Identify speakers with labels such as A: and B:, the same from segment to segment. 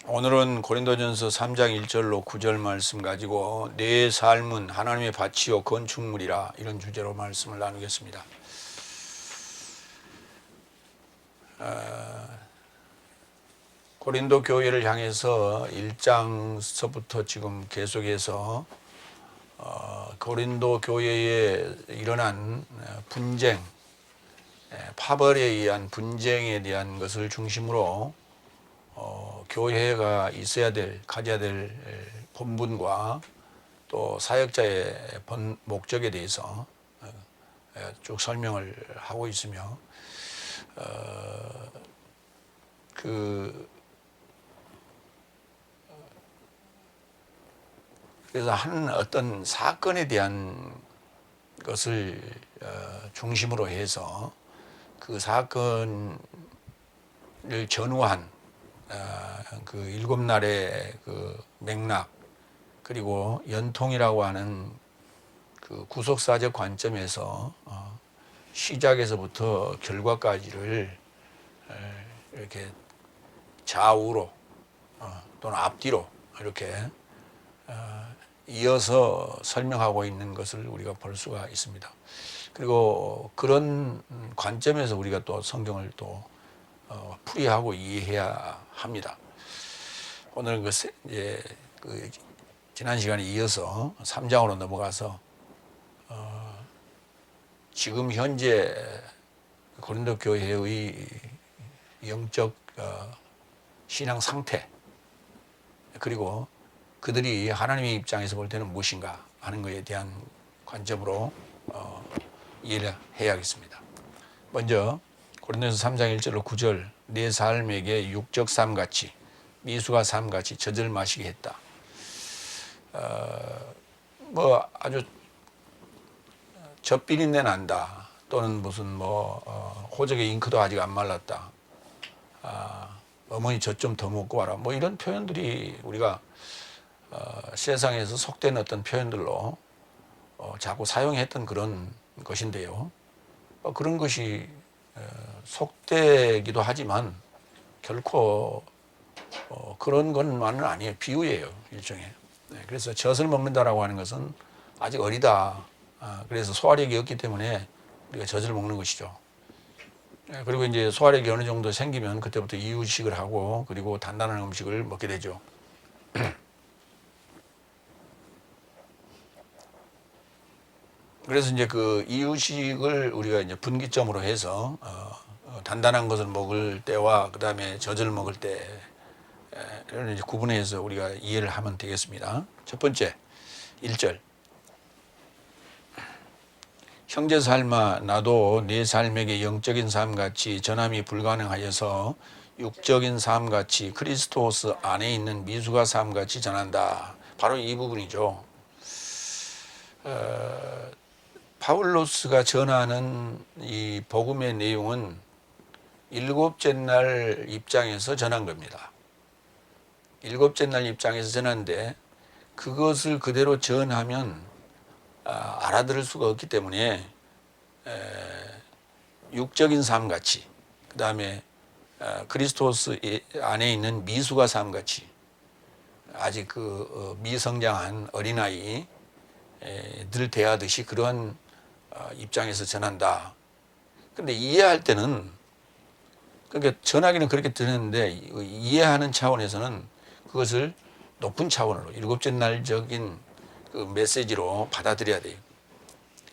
A: 오늘은 고린도전서 3장 1절로 9절 말씀 가지고 내 삶은 하나님의 밭이요 건축물이라, 이런 주제로 말씀을 나누겠습니다. 고린도 교회를 향해서 1장서부터 지금 계속해서 고린도 교회에 일어난 분쟁, 파벌에 의한 분쟁에 대한 것을 중심으로 교회가 있어야 될, 가져야 될 본분과 또 사역자의 목적에 대해서 쭉 설명을 하고 있으며, 그래서 한 어떤 사건에 대한 것을 중심으로 해서 그 사건을 전후한 그 7날의 그 맥락, 그리고 연통이라고 하는 그 구속사적 관점에서 시작에서부터 결과까지를 이렇게 좌우로 또는 앞뒤로 이렇게 이어서 설명하고 있는 것을 우리가 볼 수가 있습니다. 그리고 그런 관점에서 우리가 또 성경을 또 풀이하고 이해해야 합니다. 오늘 그 지난 시간에 이어서 3장으로 넘어가서 지금 현재 고린도 교회의 영적 신앙 상태, 그리고 그들이 하나님의 입장에서 볼 때는 무엇인가 하는 것에 대한 관점으로 이해를 해야겠습니다. 먼저 고린도전서 3장 1절로 9절, 내 삶에게 육적 삶같이 미수가 삶같이 젖을 마시게 했다. 아주 젖비린내 난다, 또는 무슨 호적의 잉크도 아직 안 말랐다, 어머니 젖 좀 더 먹고 와라, 이런 표현들이 우리가 세상에서 속된 어떤 표현들로 자꾸 사용했던 그런 것인데요. 그런 것이 속되기도 하지만 결코 그런 것만은 아니에요. 비유예요, 일종의. 그래서 젖을 먹는다라고 하는 것은 아직 어리다. 그래서 소화력이 없기 때문에 우리가 젖을 먹는 것이죠. 그리고 이제 소화력이 어느 정도 생기면 그때부터 이유식을 하고, 그리고 단단한 음식을 먹게 되죠. 그래서 이제 그 이유식을 우리가 이제 분기점으로 해서 단단한 것을 먹을 때와 그 다음에 젖을 먹을 때를 이제 구분해서 우리가 이해를 하면 되겠습니다. 첫 번째, 1절. 형제 삶아, 나도 내 삶에게 영적인 삶같이 전함이 불가능하여서 육적인 삶같이 크리스토스 안에 있는 미수가 삶같이 전한다. 바로 이 부분이죠. 파울로스가 전하는 이 복음의 내용은 일곱째 날 입장에서 전한 겁니다. 일곱째 날 입장에서 전하는데, 그것을 그대로 전하면 알아들을 수가 없기 때문에 육적인 삶같이, 그 다음에 그리스도스 안에 있는 미수가 삶같이, 아직 그 미성장한 어린아이 늘 대하듯이 그런 입장에서 전한다. 근데 이해할 때는, 그러니까 전하기는 그렇게 들었는데 이해하는 차원에서는 그것을 높은 차원으로 일곱째 날적인 그 메시지로 받아들여야 돼요.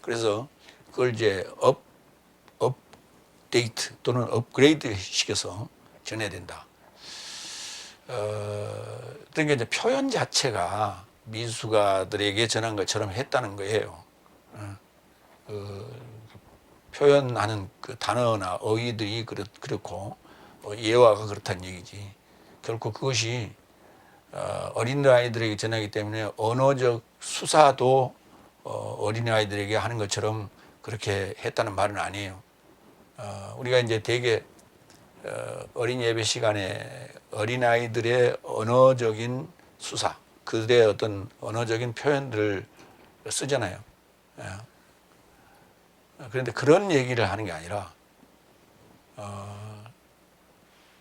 A: 그래서 그걸 이제 업데이트 또는 업그레이드 시켜서 전해야 된다. 그러니까 이제 표현 자체가 미수가들에게 전한 것처럼 했다는 거예요. 표현하는 그 단어나 어휘들이 그렇고 예화가 그렇다는 얘기지. 결코 그것이 어린아이들에게 전하기 때문에 언어적 수사도 어린아이들에게 하는 것처럼 그렇게 했다는 말은 아니에요. 우리가 이제 되게 어린 예배 시간에 어린아이들의 언어적인 수사, 그들의 어떤 언어적인 표현들을 쓰잖아요. 그런데 그런 얘기를 하는 게 아니라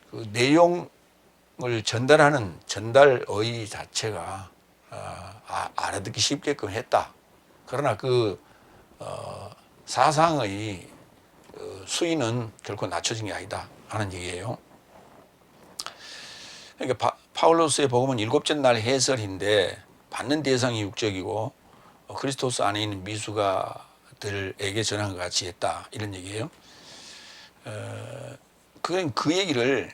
A: 그 내용을 전달하는 전달의 자체가 알아듣기 쉽게끔 했다. 그러나 그 사상의 수위는 결코 낮춰진 게 아니다 하는 얘기예요. 그러니까 파울로스의 복음은 일곱째 날 해설인데 받는 대상이 육적이고 그리스도스 안에 있는 미수가들에게 전한 것 같이 했다 이런 얘기예요. 그 얘기를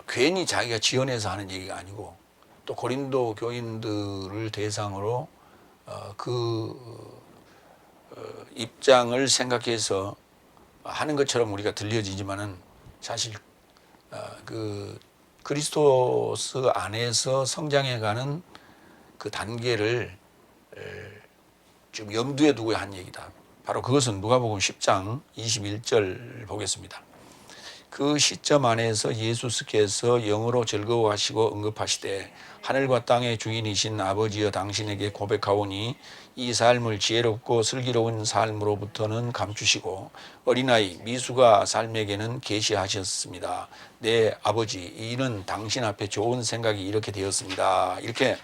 A: 괜히 자기가 지어내서 하는 얘기가 아니고 또 고린도 교인들을 대상으로 입장을 생각해서 하는 것처럼 우리가 들려지지만은 사실 그 그리스도스 안에서 성장해가는 그 단계를 좀 염두에 두고 한 얘기다. 바로 그것은 누가복음 10장 21절 보겠습니다. 그 시점 안에서 예수께서 영으로 즐거워하시고 언급하시되 하늘과 땅의 주인이신 아버지여 당신에게 고백하오니 이 삶을 지혜롭고 슬기로운 삶으로부터는 감추시고 어린아이 미수가 삶에게는 계시하셨습니다. 내 아버지 이는 당신 앞에 좋은 생각이 이렇게 되었습니다. 이렇게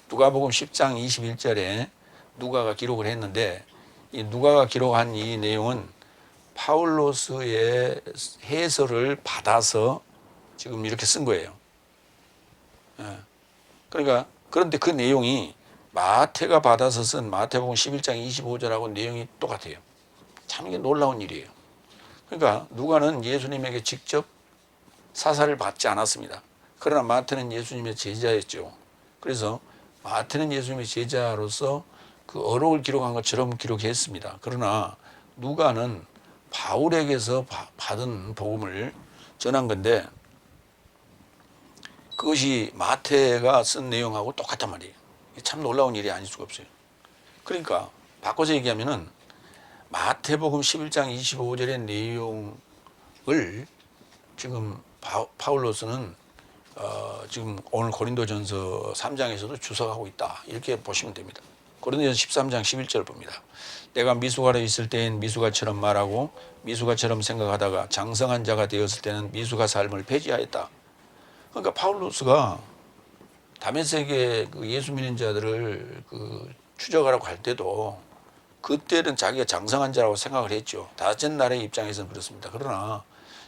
A: 누가복음 10장 21절에 누가가 기록을 했는데 이 누가가 기록한 이 내용은 파울로스의 해설을 받아서 지금 이렇게 쓴 거예요. 그러니까 그런데 그 내용이 마태가 받아서 쓴 마태복음 11장 25절하고 내용이 똑같아요. 참 이게 놀라운 일이에요. 그러니까 누가는 예수님에게 직접 사사를 받지 않았습니다. 그러나 마태는 예수님의 제자였죠. 그래서 마태는 예수님의 제자로서 그 어록을 기록한 것처럼 기록했습니다. 그러나 누가는 바울에게서 받은 복음을 전한 건데 그것이 마태가 쓴 내용하고 똑같단 말이에요. 참 놀라운 일이 아닐 수가 없어요. 그러니까 바꿔서 얘기하면은 마태복음 11장 25절의 내용을 지금 파울로스는 지금 오늘 고린도전서 3장에서도 주석하고 있다. 이렇게 보시면 됩니다. 고린도전서 13장 11절 봅니다. 내가 미수가로 있을 때엔 미수가처럼 말하고 미수가처럼 생각하다가 장성한 자가 되었을 때는 미수가 삶을 폐지하였다. 그러니까 파울로스가 다메섹에 그 예수 믿는 자들을 추적하라고 할 때도 그때는 자기가 장성한 자라고 생각을 했죠. 다섯 날의 입장에서는 그렇습니다. 그러나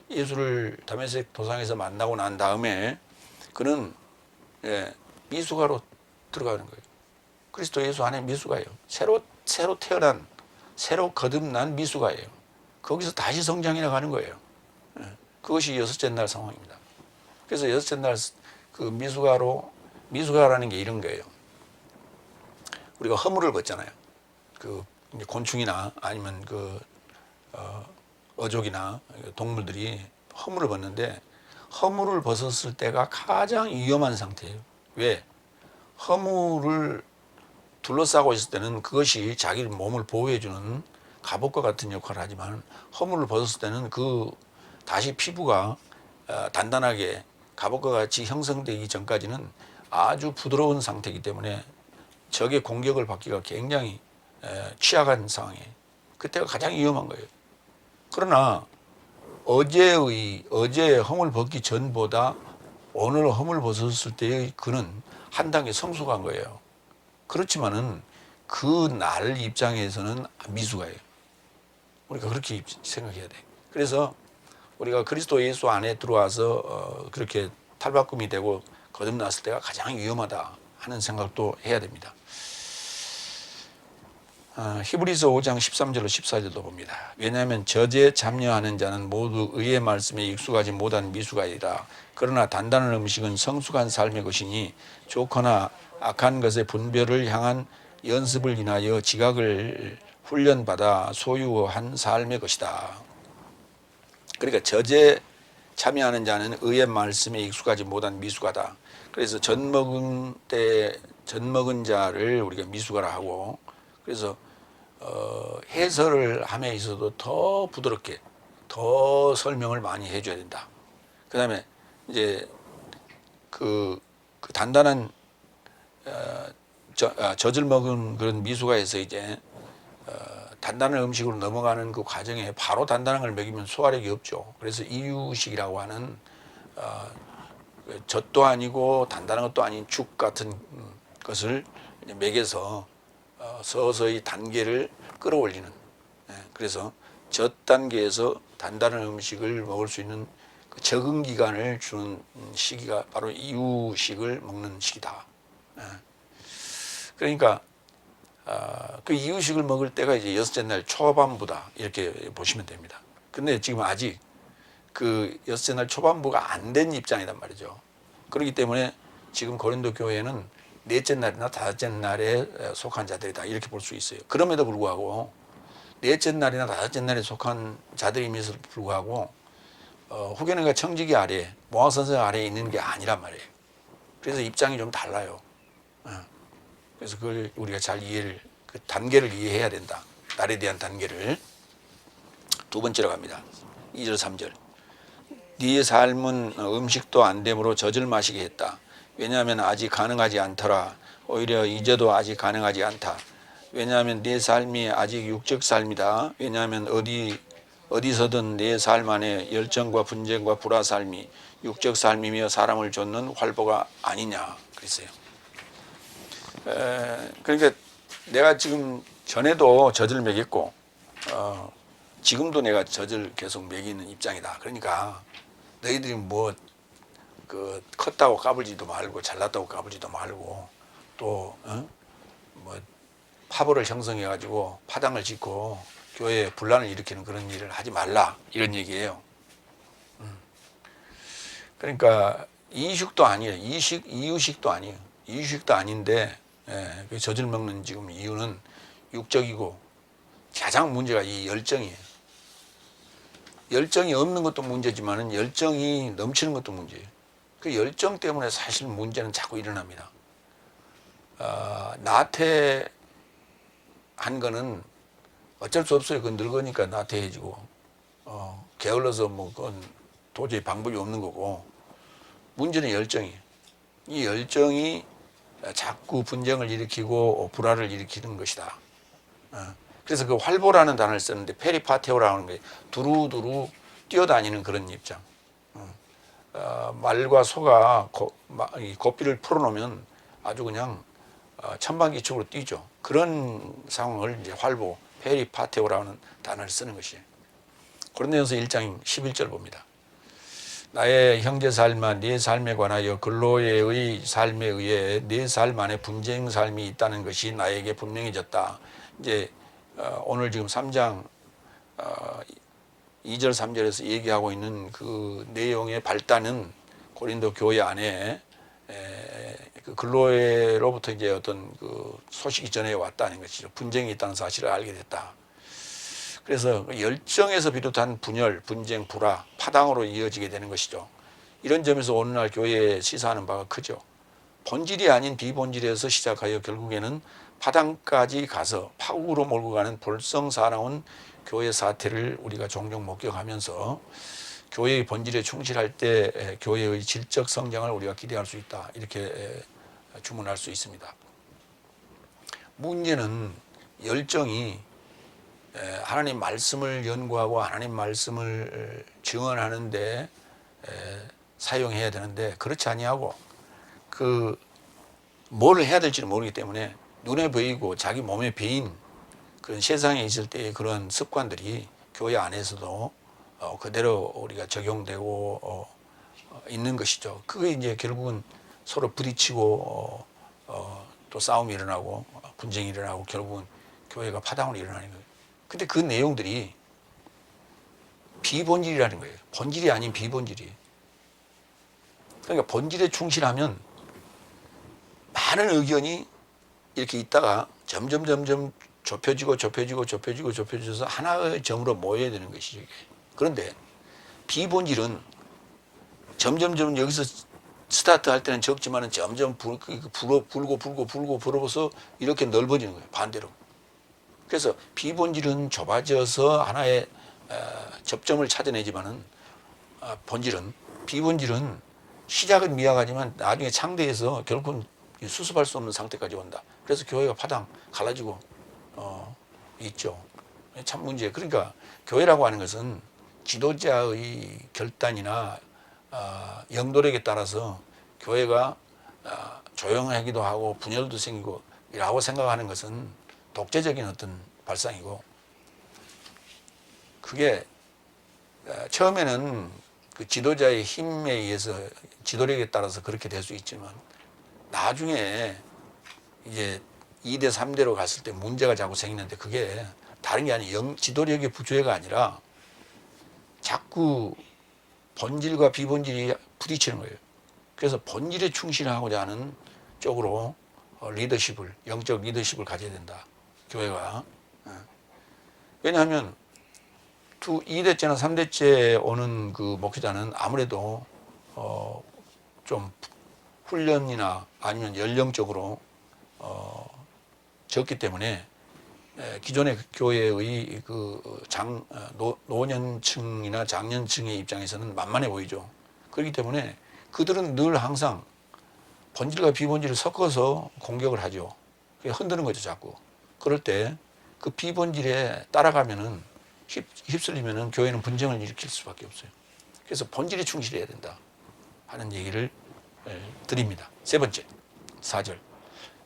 A: 예수를 다메섹 도상에서 만나고 난 다음에 그는 미수가로 들어가는 거예요. 그리스도 예수 안에 미수가예요. 새로 태어난, 새로 거듭난 미수가예요. 거기서 다시 성장해 나가는 거예요. 그것이 여섯째 날 상황입니다. 그래서 여섯째 날 그 미수가라는 게 이런 거예요. 우리가 허물을 벗잖아요. 그 곤충이나 아니면 어족이나 동물들이 허물을 벗는데 허물을 벗었을 때가 가장 위험한 상태예요. 왜? 허물을 둘러싸고 있을 때는 그것이 자기 몸을 보호해주는 갑옷과 같은 역할을 하지만 허물을 벗었을 때는 다시 피부가 단단하게 갑옷과 같이 형성되기 전까지는 아주 부드러운 상태이기 때문에 적의 공격을 받기가 굉장히 취약한 상황이에요. 그때가 가장 위험한 거예요. 그러나 어제 허물 벗기 전보다 오늘 허물 벗었을 때의 그는 한 단계 성숙한 거예요. 그렇지만은 그 날 입장에서는 미수가예요. 우리가 그렇게 생각해야 돼. 그래서 우리가 그리스도 예수 안에 들어와서 그렇게 탈바꿈이 되고 거듭났을 때가 가장 위험하다 하는 생각도 해야 됩니다. 히브리서 5장 13절로 14절도 봅니다. 왜냐하면 저제에 참여하는 자는 모두 의의 말씀에 익숙하지 못한 미수가이다. 그러나 단단한 음식은 성숙한 삶의 것이니 좋거나 악한 것의 분별을 향한 연습을 인하여 지각을 훈련받아 소유한 삶의 것이다. 그러니까 저제에 참여하는 자는 의의 말씀에 익숙하지 못한 미수가다. 그래서 젖 먹은 자를 우리가 미수가라 하고, 그래서 해설을 함에 있어도 더 부드럽게 더 설명을 많이 해줘야 된다. 그 다음에 이제 그 단단한 젖을 먹은 그런 미수가에서 이제 단단한 음식으로 넘어가는 그 과정에 바로 단단한 걸 먹이면 소화력이 없죠. 그래서 이유식이라고 하는 젖도 아니고 단단한 것도 아닌 죽 같은 것을 먹여서 서서히 단계를 끌어올리는, 그래서 젖 단계에서 단단한 음식을 먹을 수 있는 그 적응 기간을 주는 시기가 바로 이유식을 먹는 시기다. 그러니까 그 이유식을 먹을 때가 이제 여섯째 날 초반부다, 이렇게 보시면 됩니다. 근데 지금 아직 그 여섯째 날 초반부가 안 된 입장이란 말이죠. 그렇기 때문에 지금 고린도 교회는 넷째 날이나 다섯째 날에 속한 자들이다, 이렇게 볼 수 있어요. 그럼에도 불구하고 넷째 날이나 다섯째 날에 속한 자들임에도 불구하고 후계는가 청지기 아래, 모학 선생 아래에 있는 게 아니란 말이에요. 그래서 입장이 좀 달라요. 그래서 그걸 우리가 잘 이해를, 그 단계를 이해해야 된다. 날에 대한 단계를. 두 번째로 갑니다. 2절 3절. 네 삶은 음식도 안 되므로 젖을 마시게 했다. 왜냐하면 아직 가능하지 않더라. 오히려 이제도 아직 가능하지 않다. 왜냐하면 내 삶이 아직 육적 삶이다. 왜냐하면 어디서든 내 삶 안에 열정과 분쟁과 불화 삶이 육적 삶이며 사람을 좇는 활보가 아니냐 그랬어요. 그러니까 내가 지금 전에도 젖을 먹였고 지금도 내가 젖을 계속 먹이는 입장이다. 그러니까 너희들이 뭐 그 컸다고 까불지도 말고 잘났다고 까불지도 말고 또 뭐 파벌을 형성해 가지고 파당을 짓고 교회에 분란을 일으키는 그런 일을 하지 말라, 이런 얘기예요. 그러니까 이유식도 아니에요. 이유식도 아니에요. 이유식도 아닌데 그 젖을 먹는 지금 이유는 육적이고 가장 문제가 이 열정이에요. 열정이 없는 것도 문제지만은 열정이 넘치는 것도 문제예요. 그 열정 때문에 사실 문제는 자꾸 일어납니다. 나태한 거는 어쩔 수 없어요. 그건 늙으니까 나태해지고 게을러서 뭐 그건 도저히 방법이 없는 거고, 문제는 열정이에요. 이 열정이 자꾸 분쟁을 일으키고 불화를 일으키는 것이다. 그래서 그 활보라는 단어를 쓰는데 페리파테오라는 게 두루두루 뛰어다니는 그런 입장. 말과 소가 고삐를 풀어놓으면 아주 그냥 천방지축으로 뛰죠. 그런 상황을 이제 활보, 페리파테오라는 단어를 쓰는 것이에요. 고린도전서 1장 11절 봅니다. 나의 형제 삶아 네 삶에 관하여 근로의 삶에 의해 네 삶 안에 분쟁 삶이 있다는 것이 나에게 분명해졌다. 이제 오늘 지금 3장 2절 3절에서 얘기하고 있는 그 내용의 발단은 고린도 교회 안에 그 근로회로부터 이제 어떤 그 소식이 전해 왔다는 것이죠. 분쟁이 있다는 사실을 알게 됐다. 그래서 열정에서 비롯한 분열, 분쟁, 불화, 파당으로 이어지게 되는 것이죠. 이런 점에서 오늘날 교회에 시사하는 바가 크죠. 본질이 아닌 비본질에서 시작하여 결국에는 파당까지 가서 파국으로 몰고 가는 볼성사나운 교회 사태를 우리가 종종 목격하면서 교회의 본질에 충실할 때 교회의 질적 성장을 우리가 기대할 수 있다, 이렇게 주문할 수 있습니다. 문제는 열정이 하나님 말씀을 연구하고 하나님 말씀을 증언하는데 사용해야 되는데 그렇지 아니하고 뭘 해야 될지는 모르기 때문에 눈에 보이고 자기 몸에 배인 그런 세상에 있을 때의 그런 습관들이 교회 안에서도 그대로 우리가 적용되고 있는 것이죠. 그게 이제 결국은 서로 부딪히고 또 싸움이 일어나고 분쟁이 일어나고 결국은 교회가 파당으로 일어나는 거예요. 근데 그 내용들이 비본질이라는 거예요. 본질이 아닌 비본질이에요. 그러니까 본질에 충실하면 많은 의견이 이렇게 있다가 점점 좁혀져서 하나의 점으로 모여야 되는 것이죠. 그런데 비본질은 점점 여기서 스타트 할 때는 적지만은 점점 불어서 이렇게 넓어지는 거예요. 반대로. 그래서 비본질은 좁아져서 하나의 접점을 찾아내지만은 비본질은 시작은 미약하지만 나중에 창대해서 결국은 수습할 수 없는 상태까지 온다. 그래서 교회가 파당 갈라지고 있죠. 참 문제예요. 그러니까 교회라고 하는 것은 지도자의 결단이나 영도력에 따라서 교회가 조용하기도 하고 분열도 생기고 이라고 생각하는 것은 독재적인 어떤 발상이고, 그게 처음에는 그 지도자의 힘에 의해서 지도력에 따라서 그렇게 될 수 있지만 나중에 이제 2대 3대로 갔을 때 문제가 자꾸 생기는데, 그게 다른 게 아니라 지도력의 부재가 아니라 자꾸 본질과 비본질이 부딪히는 거예요. 그래서 본질에 충실하고자 하는 쪽으로 리더십을, 영적 리더십을 가져야 된다, 교회가. 왜냐하면 2대째나 3대째 오는 그 목회자는 아무래도 좀 훈련이나 아니면 연령적으로 적기 때문에 기존의 교회의 그 노년층이나 장년층의 입장에서는 만만해 보이죠. 그렇기 때문에 그들은 늘 항상 본질과 비본질을 섞어서 공격을 하죠. 흔드는 거죠, 자꾸. 그럴 때 그 비본질에 따라가면은 휩쓸리면은 교회는 분쟁을 일으킬 수밖에 없어요. 그래서 본질에 충실해야 된다 하는 얘기를 드립니다. 세 번째, 4절.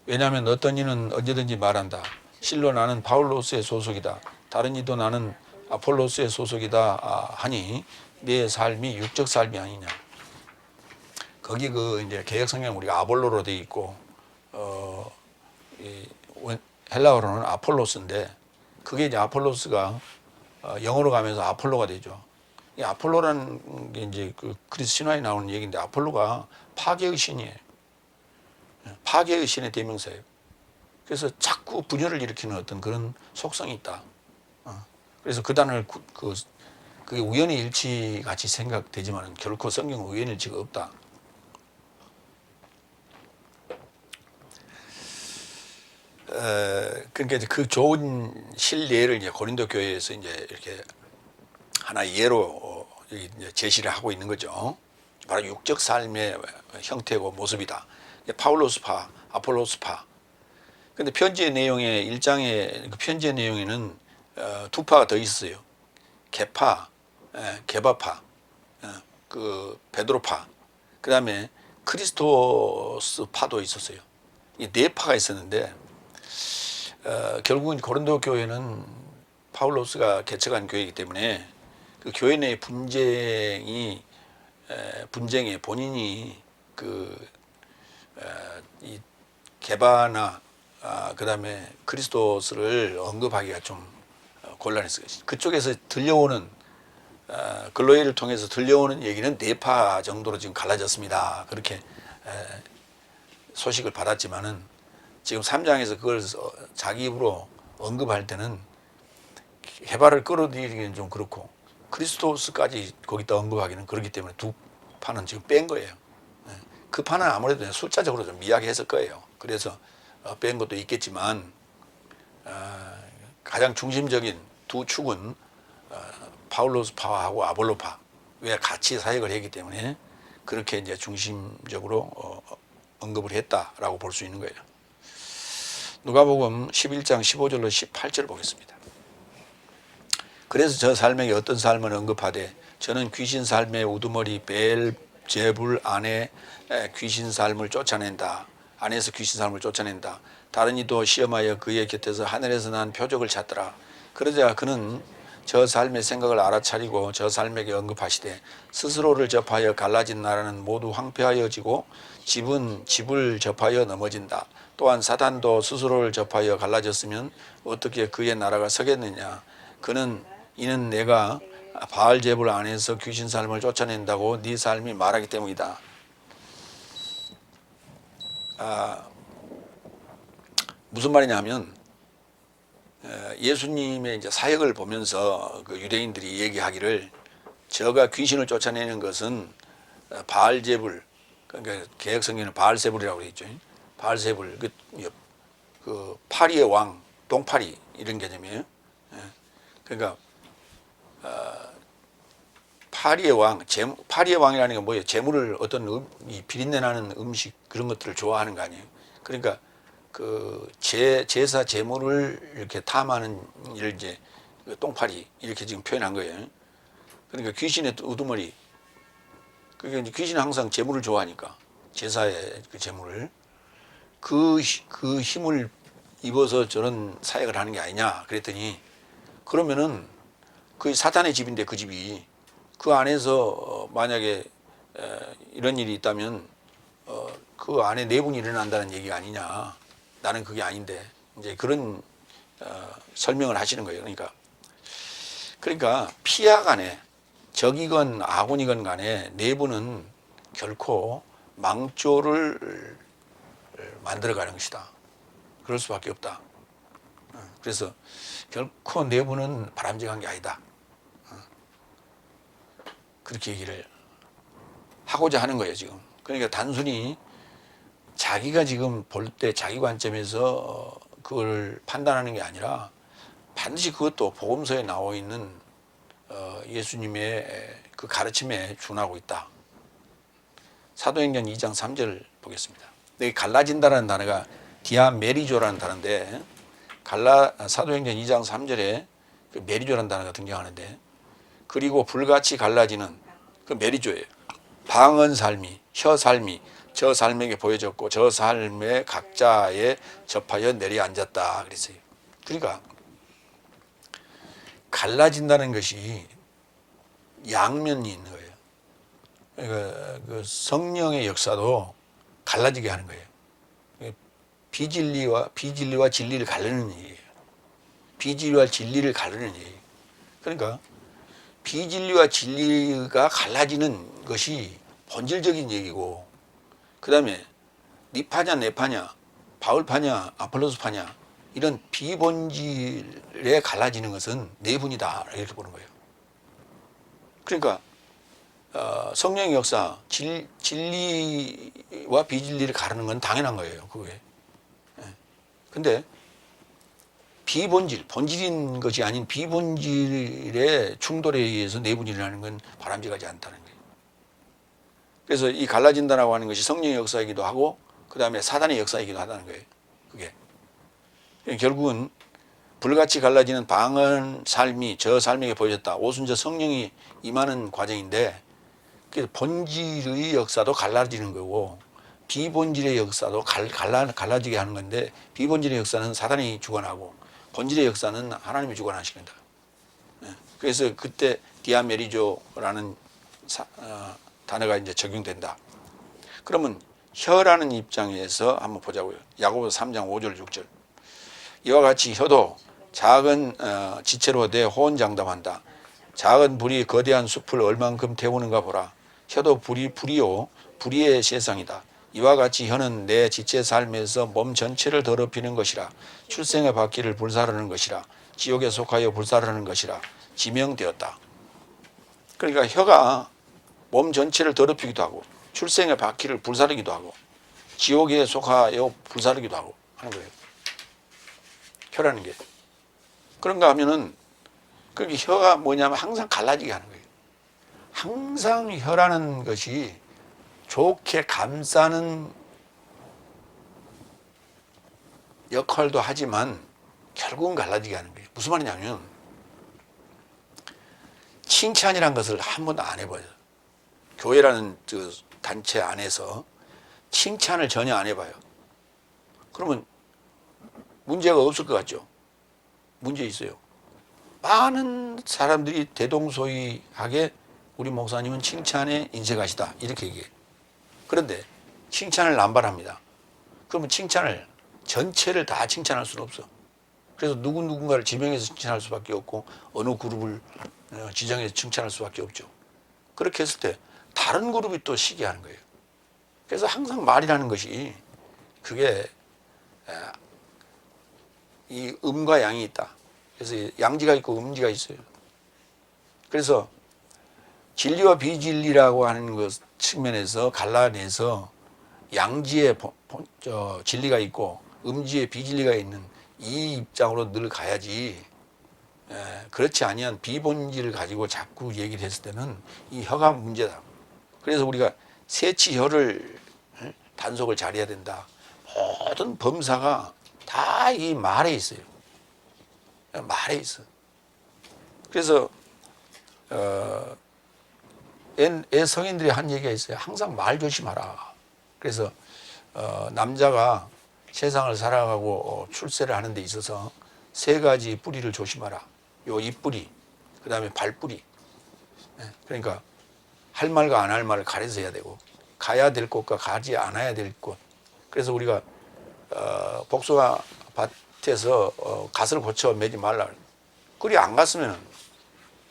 A: 왜냐하면 어떤 이는 언제든지 말한다. 실로 나는 바울로스의 소속이다. 다른 이도 나는 아폴로스의 소속이다 하니 내 삶이 육적 삶이 아니냐. 거기 그 이제 개역 성경 우리가 아볼로로 되어 있고 헬라어로는 아폴로스인데, 그게 이제 아폴로스가 영어로 가면서 아폴로가 되죠. 이 아폴로라는 게 이제 그 그리스 신화에 나오는 얘기인데, 아폴로가 파괴의 신이에요. 파괴의 신의 대명사예요. 그래서 자꾸 분열을 일으키는 어떤 그런 속성이 있다. 그래서 그 단어를 그게 우연의 일치 같이 생각되지만 결코 성경은 우연의 일치가 없다. 그러니까 이제 그 좋은 실례를 이제 고린도 교회에서 이제 이렇게 하나의 예로 이제 제시를 하고 있는 거죠. 바로 육적 삶의 형태고 모습이다. 파울로스파, 아폴로스파. 근데 편지의 내용에 1장의 그 편지의 내용에는 두 파가 더 있어요. 개파, 개바파, 그 베드로파, 그 다음에 크리스토스파도 있었어요. 이 네 파가 있었는데 결국은 고린도 교회는 파울로스가 개척한 교회이기 때문에 그 교회 내 분쟁에 본인이 이 게바나 그 다음에 크리스토스를 언급하기가 좀 곤란했어요. 그쪽에서 들려오는 글로이를 통해서 들려오는 얘기는 네파 정도로 지금 갈라졌습니다. 그렇게 소식을 받았지만은 지금 3장에서 그걸 자기 입으로 언급할 때는 해발을 끌어들이기는 좀 그렇고 크리스토스까지 거기다 언급하기는 그렇기 때문에 두 파는 지금 뺀 거예요. 그 파는 아무래도 숫자적으로 좀 미약했을 거예요. 그래서 뺀 것도 있겠지만 가장 중심적인 두 축은 파울로스파하고 아볼로파, 왜 같이 사역을 했기 때문에 그렇게 이제 중심적으로 언급을 했다라고 볼 수 있는 거예요. 누가복음 11장 15절로 18절 보겠습니다. 그래서 저 삶에게 어떤 삶을 언급하되 저는 귀신 삶의 우두머리 베엘제불 안에 귀신 삶을 쫓아낸다. 안에서 귀신 삶을 쫓아낸다. 다른 이도 시험하여 그의 곁에서 하늘에서 난 표적을 찾더라. 그러자 그는 저 삶의 생각을 알아차리고 저 삶에게 언급하시되 스스로를 접하여 갈라진 나라는 모두 황폐하여지고 집은 집을 접하여 넘어진다. 또한 사단도 스스로를 접하여 갈라졌으면 어떻게 그의 나라가 서겠느냐. 이는 내가 바알제불 안에서 귀신 삶을 쫓아낸다고 네 삶이 말하기 때문이다. 무슨 말이냐면 예수님의 이제 사역을 보면서 그 유대인들이 얘기하기를 저가 귀신을 쫓아내는 것은 바알제불, 그러니까 개혁성경에는 바알세불이라고 되어 있죠. 바알세불, 그 파리의 왕, 똥파리 이런 개념이에요. 그러니까 파리의 왕, 파리의 왕이라는 게 뭐예요? 재물을 어떤 비린내 나는 음식 그런 것들을 좋아하는 거 아니에요? 그러니까 그 제사 재물을 이렇게 탐하는 일을 이제 똥파리 이렇게 지금 표현한 거예요. 그러니까 귀신의 우두머리, 그게 이제 귀신은 항상 재물을 좋아하니까 제사의 그 재물을 그 힘을 입어서 저런 사역을 하는 게 아니냐 그랬더니 그러면은 그 사탄의 집인데 그 집이 그 안에서 만약에 이런 일이 있다면 그 안에 내분이 일어난다는 얘기가 아니냐. 나는 그게 아닌데 이제 그런 설명을 하시는 거예요. 그러니까 피하 간에 적이건 아군이건 간에 내부는 결코 망조를 만들어가는 것이다. 그럴 수밖에 없다. 그래서 결코 내부는 바람직한 게 아니다. 그렇게 얘기를 하고자 하는 거예요, 지금. 그러니까 단순히 자기가 지금 볼 때 자기 관점에서 그걸 판단하는 게 아니라 반드시 그것도 복음서에 나와 있는 예수님의 그 가르침에 준하고 있다. 사도행전 2장 3절 보겠습니다. 여기 갈라진다라는 단어가 디아메리조라는 단어인데 사도행전 2장 3절에 그 메리조라는 단어가 등장하는데 그리고 불같이 갈라지는 그 메리조예요. 방언 삶이, 혀 삶이 저 삶에게 보여졌고 저 삶에 각자에 접하여 내려앉았다 그랬어요. 그러니까 갈라진다는 것이 양면이 있는 거예요. 그러니까 그 성령의 역사도 갈라지게 하는 거예요. 비진리와 진리를 가르는 얘기예요. 비진리와 진리를 가르는 얘기예요. 그러니까 비진리와 진리가 갈라지는 것이 본질적인 얘기고 그 다음에 네 파냐 내 파냐 바울 파냐 아폴로스 파냐 이런 비본질에 갈라지는 것은 내분이다 이렇게 보는 거예요. 그러니까 성령의 역사 진리와 비진리를 가르는 건 당연한 거예요. 그게. 근데 본질인 것이 아닌 비본질의 충돌에 의해서 내분이 일어나는 건 바람직하지 않다는 거예요. 그래서 이 갈라진다라고 하는 것이 성령의 역사이기도 하고 그 다음에 사단의 역사이기도 하다는 거예요. 그게 결국은 불같이 갈라지는 방언 삶이 저 삶에게 보여졌다. 오순절 성령이 임하는 과정인데 그래서 본질의 역사도 갈라지는 거고 비본질의 역사도 갈라지게 하는 건데 비본질의 역사는 사단이 주관하고 본질의 역사는 하나님이 주관하십니다. 그래서 그때 디아메리조라는 단어가 이제 적용된다. 그러면 혀라는 입장에서 한번 보자고요. 야고보서 3장 5절 6절. 이와 같이 혀도 작은 지체로 내 호언장담한다. 작은 불이 거대한 숲을 얼만큼 태우는가 보라. 혀도 불이요 불의의 세상이다. 이와 같이 혀는 내 지체 삶에서 몸 전체를 더럽히는 것이라. 출생의 바퀴를 불사르는 것이라. 지옥에 속하여 불사르는 것이라. 지명되었다. 그러니까 혀가 몸 전체를 더럽히기도 하고 출생의 바퀴를 불사르기도 하고 지옥에 속하여 불사르기도 하고 하는 거예요. 혀라는 게. 그런가 하면은 그 혀가 뭐냐면 항상 갈라지게 하는 거예요. 항상 혀라는 것이 좋게 감싸는 역할도 하지만 결국은 갈라지게 하는 거예요. 무슨 말이냐면 칭찬이란 것을 한 번도 안 해봐요. 교회라는 그 단체 안에서 칭찬을 전혀 안 해봐요. 그러면 문제가 없을 것 같죠? 문제 있어요. 많은 사람들이 대동소이하게 우리 목사님은 칭찬에 인색하시다 이렇게 얘기해요. 그런데 칭찬을 남발합니다. 그러면 칭찬을 전체를 다 칭찬할 수는 없어. 그래서 누군가를 지명해서 칭찬할 수밖에 없고 어느 그룹을 지정해서 칭찬할 수밖에 없죠. 그렇게 했을 때 다른 그룹이 또 시기하는 거예요. 그래서 항상 말이라는 것이 그게 이 음과 양이 있다. 그래서 양지가 있고 음지가 있어요. 그래서 진리와 비진리라고 하는 것 측면에서 갈라내서 양지에 진리가 있고 음지에 비진리가 있는 이 입장으로 늘 가야지. 그렇지 아니한 비본질을 가지고 자꾸 얘기를 했을 때는 이 혀가 문제다. 그래서 우리가 세치혀를 단속을 잘해야 된다. 모든 범사가 다 이 말에 있어요. 말에 있어. 그래서 애 성인들이 한 얘기가 있어요. 항상 말 조심하라. 그래서 남자가 세상을 살아가고 출세를 하는 데 있어서 세 가지 뿌리를 조심하라. 요 입뿌리, 그 다음에 발뿌리. 그러니까 할 말과 안 할 말을 가려서 해야 되고, 가야 될 곳과 가지 않아야 될 곳. 그래서 우리가 복숭아 밭에서 갓을 고쳐 매지 말라. 그리 안 갔으면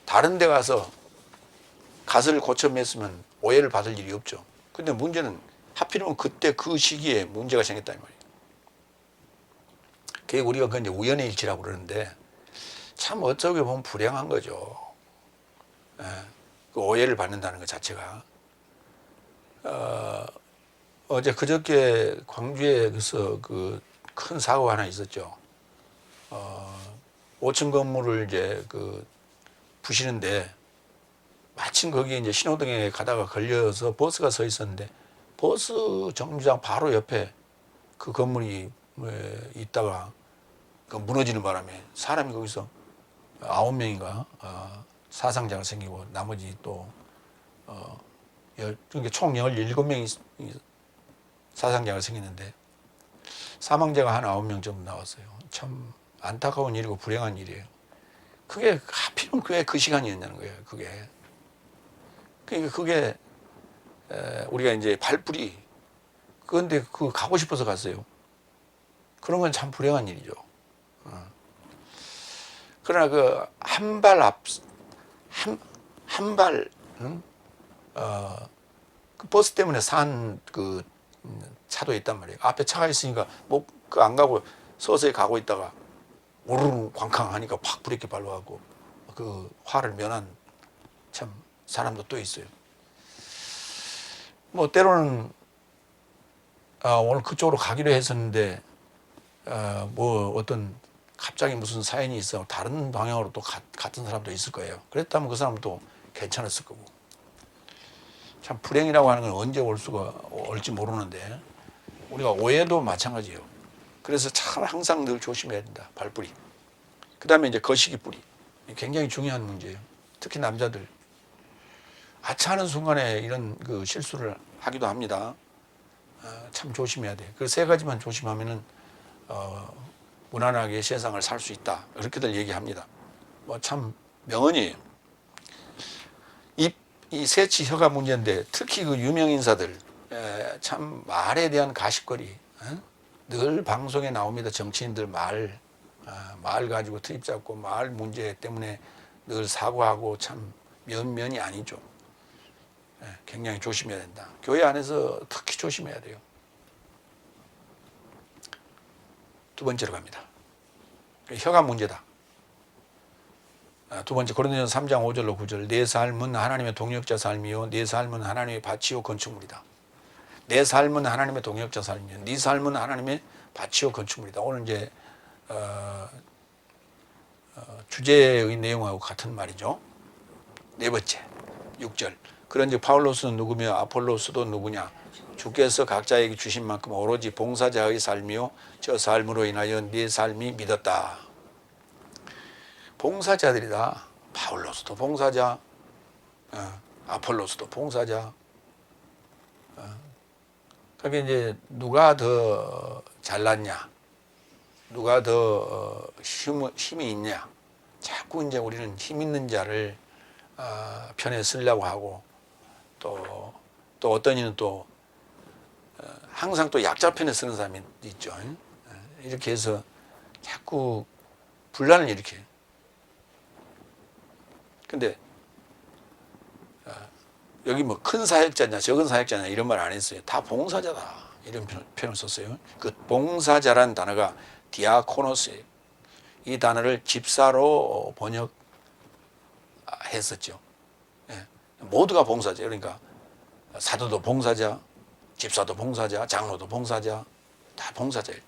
A: 다른 데 가서 갓을 고쳐 맸으면 오해를 받을 일이 없죠. 근데 문제는 하필이면 그때 그 시기에 문제가 생겼다는 말이에요. 그게 우리가 그건 이제 우연의 일치라고 그러는데 참 어쩌게 보면 불행한 거죠. 그 오해를 받는다는 것 자체가. 어제 그저께 광주에서 그 큰 사고가 하나 있었죠. 5층 건물을 이제 그 부시는데 마침 거기에 이제 신호등에 가다가 걸려서 버스가 서 있었는데 버스 정류장 바로 옆에 그 건물이 있다가 그 무너지는 바람에 사람이 거기서 9명인가 사상자가 생기고 나머지 또 그러니까 총 17명이 사상자가 생겼는데 사망자가 한 9명 정도 나왔어요. 참 안타까운 일이고 불행한 일이에요. 그게 하필이면 왜 그 시간이었냐는 거예요. 그게. 그러니까 그게 우리가 이제 발뿌리 그런데 그 가고 싶어서 갔어요. 그런 건 참 불행한 일이죠. 그러나 그 한 발 한 발, 그 버스 때문에 산 그 차도 있단 말이에요. 앞에 차가 있으니까 뭐 그 안 가고 서서히 가고 있다가 오르르 쾅쾅 하니까 팍 브레이크 밟아갖고 그 화를 면한 참 사람도 또 있어요. 뭐 때로는 오늘 그쪽으로 가기로 했었는데 뭐 어떤 갑자기 무슨 사연이 있어 다른 방향으로 또 같은 사람도 있을 거예요. 그랬다면 그 사람도 괜찮았을 거고. 참 불행이라고 하는 건 언제 올지 모르는데 우리가 오해도 마찬가지예요. 그래서 참 항상 늘 조심해야 된다. 발뿌리. 그 다음에 이제 거시기 뿌리. 굉장히 중요한 문제예요. 특히 남자들. 아차하는 순간에 이런 그 실수를 하기도 합니다. 참 조심해야 돼. 그 세 가지만 조심하면은 무난하게 세상을 살 수 있다. 이렇게들 얘기합니다. 뭐 참 명언이에요. 이 세치 혀가 문제인데 특히 그 유명 인사들 참 말에 대한 가십거리 늘 방송에 나옵니다. 정치인들 말 가지고 트집 잡고 말 문제 때문에 늘 사고하고 참 면면이 아니죠. 굉장히 조심해야 된다. 교회 안에서 특히 조심해야 돼요. 두 번째로 갑니다. 혀가 문제다. 두 번째 고린도전서 3장 5절로 9절 내 삶은 하나님의 동역자 삶이요 내 삶은 하나님의 밭이요 건축물이다. 내 삶은 하나님의 동역자 삶이요 네 삶은 하나님의 밭이요 건축물이다. 오늘 이제 주제의 내용하고 같은 말이죠. 네 번째 6절 그런즉 바울로스는 누구며 아폴로스도 누구냐 주께서 각자에게 주신 만큼 오로지 봉사자의 삶이요 저 삶으로 인하여 네 삶이 믿었다. 봉사자들이다. 바울로스도 봉사자, 아폴로스도 봉사자. 그러니까 이제 누가 더 잘났냐, 누가 더 힘이 있냐. 자꾸 이제 우리는 힘 있는 자를 편에 쓰려고 하고 또 어떤 이는 또 항상 또 약자 편에 쓰는 사람이 있죠. 이렇게 해서 자꾸 분란을 일으켜요. 근데 여기 뭐 큰 사역자냐 적은 사역자냐 이런 말 안 했어요. 다 봉사자다 이런 표현을 썼어요. 그 봉사자란 단어가 디아코노스예요. 이 단어를 집사로 번역했었죠. 모두가 봉사자. 그러니까 사도도 봉사자, 집사도 봉사자, 장로도 봉사자, 다 봉사자예요.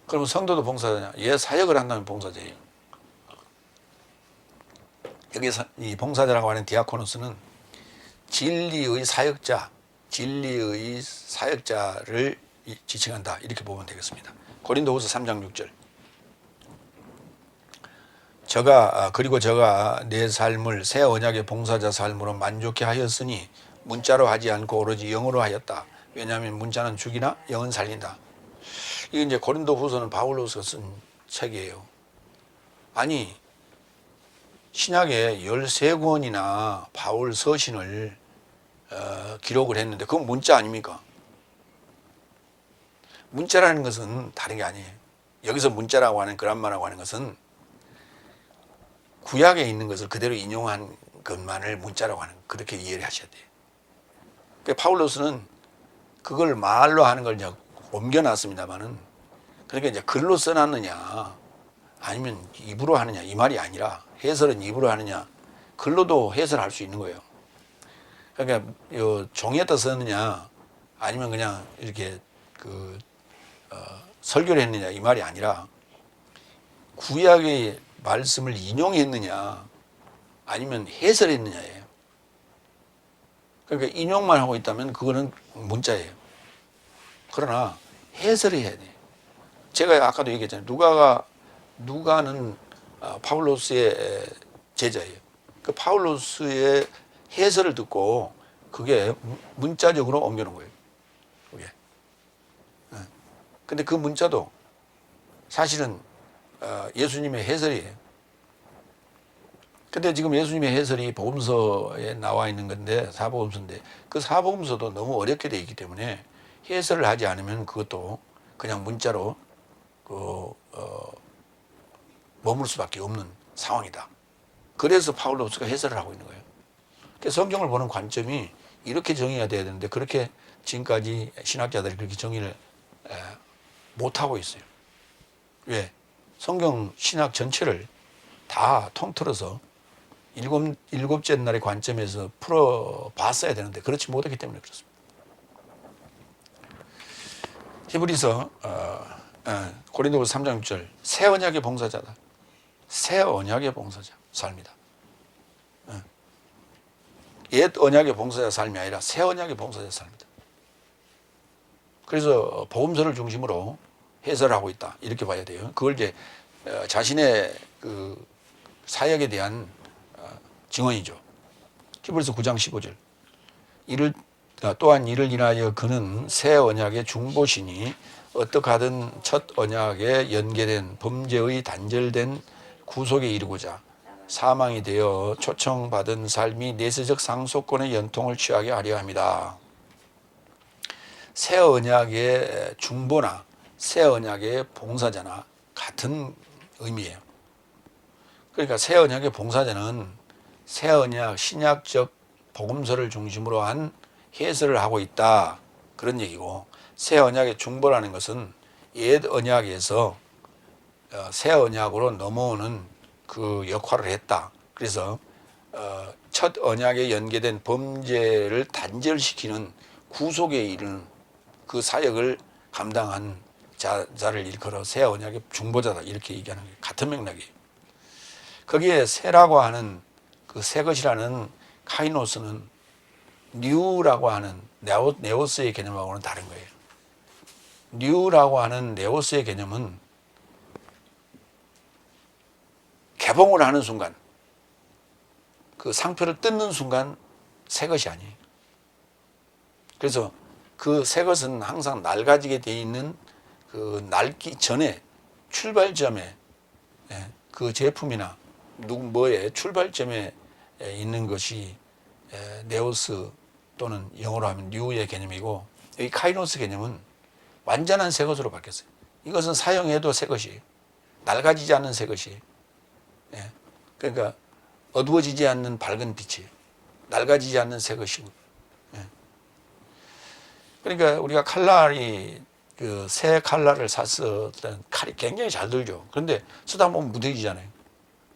A: 그러면 성도도 봉사자냐? 얘 사역을 한다면 봉사자예요. 여기서 이 봉사자라고 하는 디아코노스는 진리의 사역자를 지칭한다. 이렇게 보면 되겠습니다. 고린도후서 3장 6절 그리고 저가 내 삶을 새 언약의 봉사자 삶으로 만족해 하였으니 문자로 하지 않고 오로지 영으로 하였다. 왜냐하면 문자는 죽이나 영은 살린다. 이게 이제 고린도 후서는 바울로서 쓴 책이에요. 아니, 신약에 13권이나 바울 서신을 기록을 했는데 그건 문자 아닙니까? 문자라는 것은 다른 게 아니에요. 여기서 문자라고 하는 그람마라고 하는 것은 구약에 있는 것을 그대로 인용한 것만을 문자라고 하는, 그렇게 이해를 하셔야 돼요. 그러니까 파울로스는 그걸 말로 하는 걸 이제 옮겨놨습니다만은, 그러니까 이제 글로 써놨느냐 아니면 입으로 하느냐 이 말이 아니라, 해설은 입으로 하느냐 글로도 해설할 수 있는 거예요. 그러니까 요 종이에다 썼느냐 아니면 그냥 이렇게 설교를 했느냐 이 말이 아니라, 구약의 말씀을 인용했느냐 아니면 해설했느냐예요. 그러니까 인용만 하고 있다면 그거는 문자예요. 그러나 해설을 해야 돼요. 제가 아까도 얘기했잖아요. 누가는 파울로스의 제자예요. 그 파울로스의 해설을 듣고 그게 문자적으로 옮겨놓은 거예요. 그게. 근데 그 문자도 사실은 예수님의 해설이에요. 근데 지금 예수님의 해설이 복음서에 나와 있는 건데, 사복음서인데 그 사복음서도 너무 어렵게 되어 있기 때문에 해설을 하지 않으면 그것도 그냥 문자로 머물 수밖에 없는 상황이다. 그래서 파울로스가 해설을 하고 있는 거예요. 그래서 성경을 보는 관점이 이렇게 정의가 돼야 되는데, 그렇게 지금까지 신학자들이 그렇게 정의를 못하고 있어요. 왜? 성경 신학 전체를 다 통틀어서 일곱째 날의 관점에서 풀어봤어야 되는데 그렇지 못하기 때문에 그렇습니다. 히브리서 고린도후서 3장 6절, 새 언약의 봉사자다. 새 언약의 봉사자 삶이다. 옛 언약의 봉사자 삶이 아니라 새 언약의 봉사자 삶이다. 그래서 복음서를 중심으로 해설하고 있다, 이렇게 봐야 돼요. 그걸 이제 자신의 그 사역에 대한 증언이죠. 히브리서 9장 15절. 또한 이를 인하여 그는 새 언약의 중보시니 어떡하든 첫 언약에 연계된 범죄의 단절된 구속에 이르고자 사망이 되어 초청받은 삶이 내세적 상속권의 연통을 취하게 하려 합니다. 새 언약의 중보나 새 언약의 봉사자나 같은 의미예요. 그러니까 새 언약의 봉사자는 새 언약 신약적 복음서를 중심으로 한 해설을 하고 있다, 그런 얘기고, 새 언약의 중보라는 것은 옛 언약에서 새 언약으로 넘어오는 그 역할을 했다. 그래서 첫 언약에 연계된 범죄를 단절시키는 구속에 이르는 그 사역을 감당한 자를 일컬어 새 언약의 중보자다, 이렇게 얘기하는 게 같은 맥락이에요. 거기에 새라고 하는 그 새 것이라는 카이노스는 뉴라고 하는 네오스의 개념하고는 다른 거예요. 뉴라고 하는 네오스의 개념은 개봉을 하는 순간, 그 상표를 뜯는 순간 새 것이 아니에요. 그래서 그 새 것은 항상 낡아지게 되어 있는 그 낡기 전에 출발점에, 그 제품이나 뭐의 출발점에 있는 것이 네오스 또는 영어로 하면 뉴의 개념이고, 이 카이노스 개념은 완전한 새 것으로 바뀌었어요. 이것은 사용해도 새 것이에요. 낡아지지 않는 새 것이에요. 그러니까 어두워지지 않는 밝은 빛이에요. 낡아지지 않는 새 것이고. 그러니까 우리가 칼날이 그 새 칼날을 샀을 때는 칼이 굉장히 잘 들죠. 그런데 쓰다 보면 무뎌지잖아요.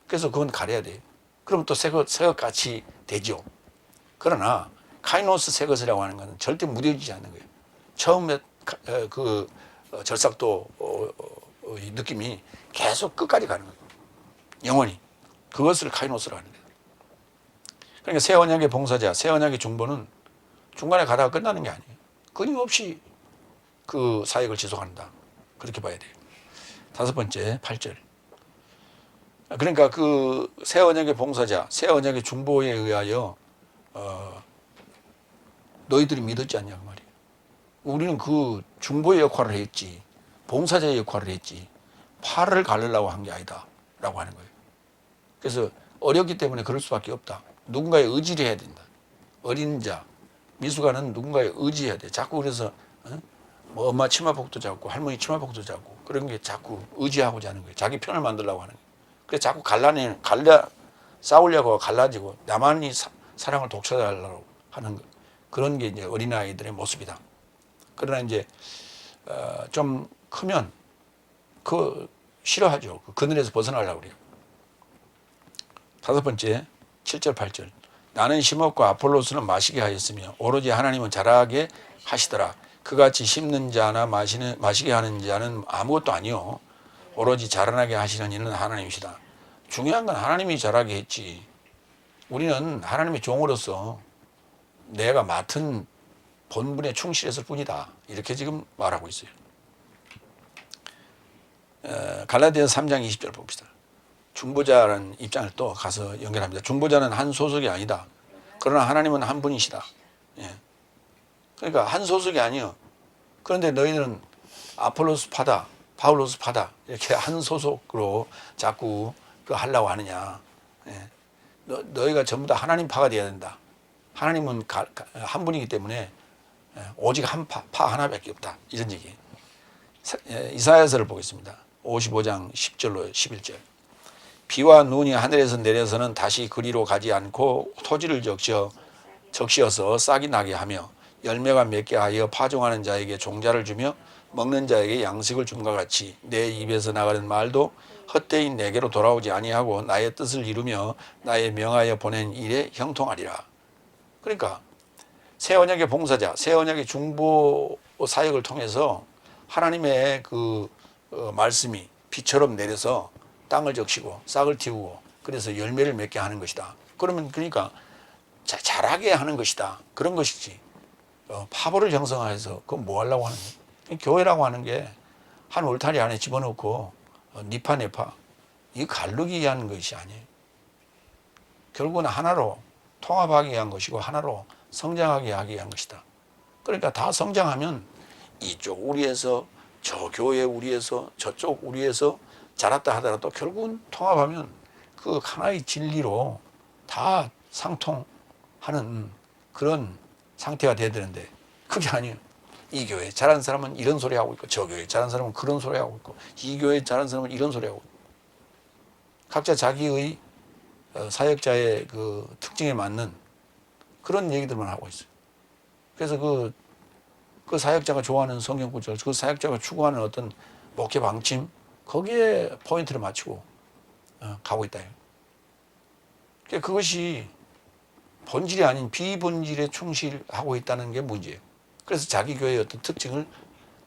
A: 그래서 그건 가려야 돼요. 그럼 또 새 것 같이 되죠. 그러나 카이노스 새 것이라고 하는 것은 절대 무뎌지지 않는 거예요. 처음에 그 절삭도 느낌이 계속 끝까지 가는 거예요. 영원히. 그것을 카이노스라고 하는 거예요. 그러니까 새 언약의 봉사자, 새 언약의 중보는 중간에 가다가 끝나는 게 아니에요. 끊임없이 그 사역을 지속한다, 그렇게 봐야 돼요. 다섯 번째, 8절. 그러니까 그 새 언약의 봉사자, 새 언약의 중보에 의하여 너희들이 믿었지 않냐 그 말이에요. 우리는 그 중보의 역할을 했지, 봉사자의 역할을 했지, 팔을 가르려고 한 게 아니다라고 하는 거예요. 그래서 어렵기 때문에 그럴 수밖에 없다. 누군가의 의지를 해야 된다. 어린 자, 미숙아는 누군가의 의지해야 돼. 자꾸 그래서 뭐 엄마 치마복도 잡고 할머니 치마복도 잡고 그런 게 자꾸 의지하고자 하는 거예요. 자기 편을 만들려고 하는 거예요. 그래서 자꾸 싸우려고 갈라지고 나만이 사랑을 독차지하려고 하는 거. 그런 게 이제 어린아이들의 모습이다. 그러나 이제 좀 크면 그 싫어하죠. 그 그늘에서 벗어나려고 그래요. 다섯 번째, 7절, 8절. 나는 심었고 아폴로스는 마시게 하였으며 오로지 하나님은 자라게 하시더라. 그같이 심는 자나 마시게 하는 자는 아무것도 아니요. 오로지 자라나게 하시는 이는 하나님이시다. 중요한 건 하나님이 자라게 했지. 우리는 하나님의 종으로서 내가 맡은 본분에 충실했을 뿐이다. 이렇게 지금 말하고 있어요. 갈라디아서 3장 20절 봅시다. 중보자라는 입장을 또 가서 연결합니다. 중보자는 한 소속이 아니다. 그러나 하나님은 한 분이시다. 예. 그러니까 한 소속이 아니요. 그런데 너희는 아폴로스 파다, 바울로스 파다 이렇게 한 소속으로 자꾸 그 하려고 하느냐. 예. 너희가 전부 다 하나님 파가 되어야 된다. 하나님은 한 분이기 때문에 오직 한 파 하나밖에 없다. 이런 얘기. 이사야서를 보겠습니다. 55장 10절로 11절. 비와 눈이 하늘에서 내려서는 다시 그리로 가지 않고 토지를 적시어서 싹이 나게 하며 열매가 맺게 하여 파종하는 자에게 종자를 주며 먹는 자에게 양식을 줌과 같이 내 입에서 나가는 말도 헛되이 내게로 돌아오지 아니하고 나의 뜻을 이루며 나의 명하여 보낸 일에 형통하리라. 그러니까 새 언약의 봉사자, 새 언약의 중보 사역을 통해서 하나님의 그 말씀이 비처럼 내려서 땅을 적시고 싹을 틔우고 그래서 열매를 맺게 하는 것이다. 그러면 그러니까 자라게 하는 것이다. 그런 것이지. 파벌을 형성해서 그건 뭐 하려고 하는 거예요? 교회라고 하는 게 한 울타리 안에 집어넣고 니파 네파 이 갈르기 위한 것이 아니에요. 결국은 하나로 통합하기 위한 것이고 하나로 성장하게 하기 위한 것이다. 그러니까 다 성장하면 이쪽 우리에서 저 교회 우리에서 저쪽 우리에서 자랐다 하더라도 결국은 통합하면 그 하나의 진리로 다 상통하는 그런 상태가 돼야 되는데 그게 아니에요. 이 교회 잘하는 사람은 이런 소리 하고 있고 저 교회 잘하는 사람은 그런 소리 하고 있고 이 교회 잘하는 사람은 이런 소리 하고 있고 각자 자기의 사역자의 그 특징에 맞는 그런 얘기들만 하고 있어요. 그래서 그 사역자가 좋아하는 성경 구절, 그 사역자가 추구하는 어떤 목회 방침 거기에 포인트를 맞추고 가고 있다. 그러니까 그것이 본질이 아닌 비본질에 충실하고 있다는 게 문제예요. 그래서 자기 교회의 어떤 특징을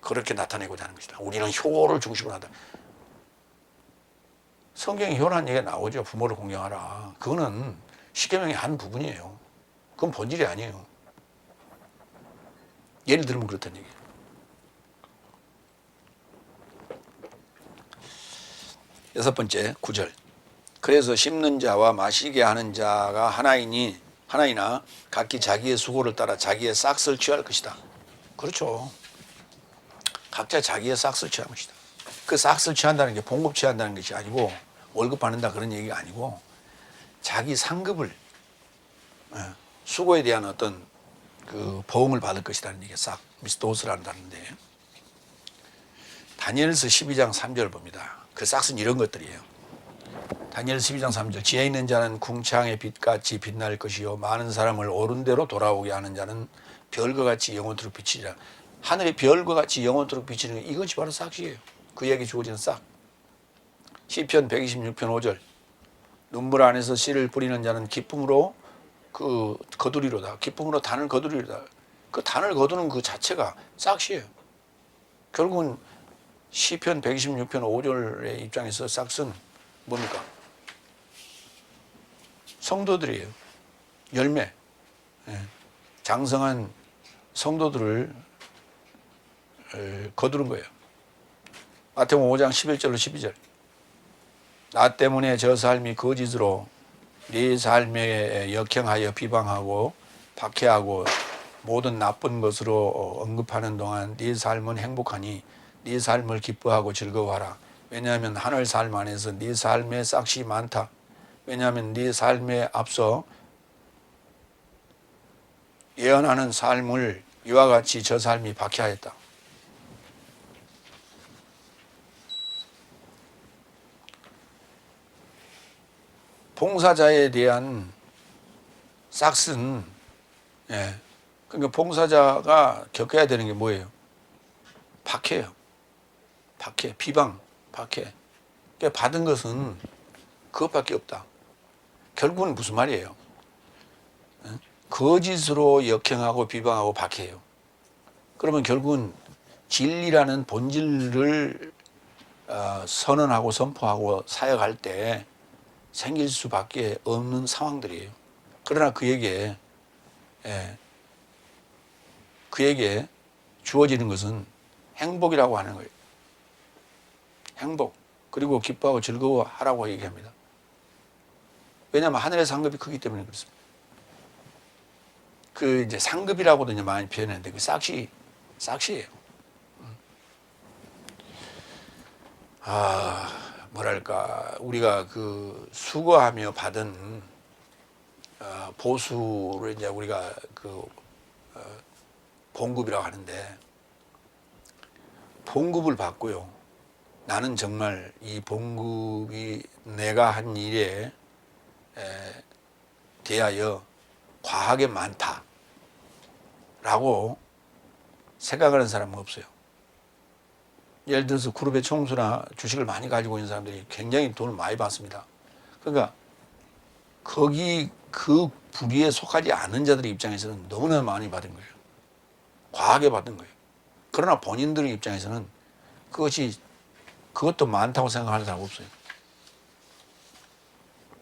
A: 그렇게 나타내고자 하는 것이다. 우리는 효를 중심으로 한다. 성경에 효라는 얘기가 나오죠. 부모를 공경하라. 그거는 십계명의 한 부분이에요. 그건 본질이 아니에요. 예를 들면 그렇다는 얘기예요. 여섯 번째 9절. 그래서 심는 자와 마시게 하는 자가 하나이나 각기 자기의 수고를 따라 자기의 싹을 취할 것이다. 그렇죠. 각자 자기의 싹을 취할 것이다. 그 싹을 취한다는 게 봉급 취한다는 것이 아니고 월급 받는다 그런 얘기가 아니고 자기 상급을 수고에 대한 어떤 그 보응을 받을 것이라는 얘기가 싹 미스도스라는데 다니엘서 12장 3절 봅니다. 그 싹은 이런 것들이에요. 다니엘서 12장 3절. 지혜 있는 자는 궁창의 빛같이 빛날 것이요 많은 사람을 옳은 대로 돌아오게 하는 자는 별과 같이 영원토록 비치리라. 하늘의 별과 같이 영원토록 비치는 이것이 바로 싹이에요. 그에게 주어지는 싹. 시편 126편 5절. 눈물 안에서 씨를 뿌리는 자는 기쁨으로 그 거두리로다. 기쁨으로 단을 거두리로다. 그 단을 거두는 그 자체가 싹이에요. 결국은 시편 126편 5절의 입장에서 싹은 뭡니까? 성도들이에요. 열매. 장성한 성도들을 거두는 거예요. 마태복음 5장 11절로 12절. 나 때문에 저 삶이 거짓으로 네 삶에 역행하여 비방하고 박해하고 모든 나쁜 것으로 언급하는 동안 네 삶은 행복하니 네 삶을 기뻐하고 즐거워하라. 왜냐하면 하늘 삶 안에서 네 삶의 싹이 많다. 왜냐하면 네 삶에 앞서 예언하는 삶을 이와 같이 저 삶이 박해하였다. 봉사자에 대한 싹슨, 예. 그러니까 봉사자가 겪어야 되는 게 뭐예요? 박해요. 박해, 비방, 박해. 그러니까 받은 것은 그것밖에 없다. 결국은 무슨 말이에요? 거짓으로 역행하고 비방하고 박해요. 그러면 결국은 진리라는 본질을 선언하고 선포하고 사역할 때 생길 수밖에 없는 상황들이에요. 그러나 그에게 주어지는 것은 행복이라고 하는 거예요. 행복. 그리고 기뻐하고 즐거워하라고 얘기합니다. 왜냐하면 하늘의 상급이 크기 때문에 그렇습니다. 그 이제 상급이라고도 이제 많이 표현했는데 그 싹시예요. 뭐랄까 우리가 그 수고하며 받은 보수를 이제 우리가 그 봉급이라고 하는데 봉급을 받고요. 나는 정말 이 봉급이 내가 한 일에 대하여 과하게 많다라고 생각하는 사람은 없어요. 예를 들어서 그룹의 총수나 주식을 많이 가지고 있는 사람들이 굉장히 돈을 많이 받습니다. 그러니까 거기 그 부류에 속하지 않은 자들의 입장에서는 너무나 많이 받은 거예요. 과하게 받은 거예요. 그러나 본인들의 입장에서는 그것도 많다고 생각하는 사람 없어요.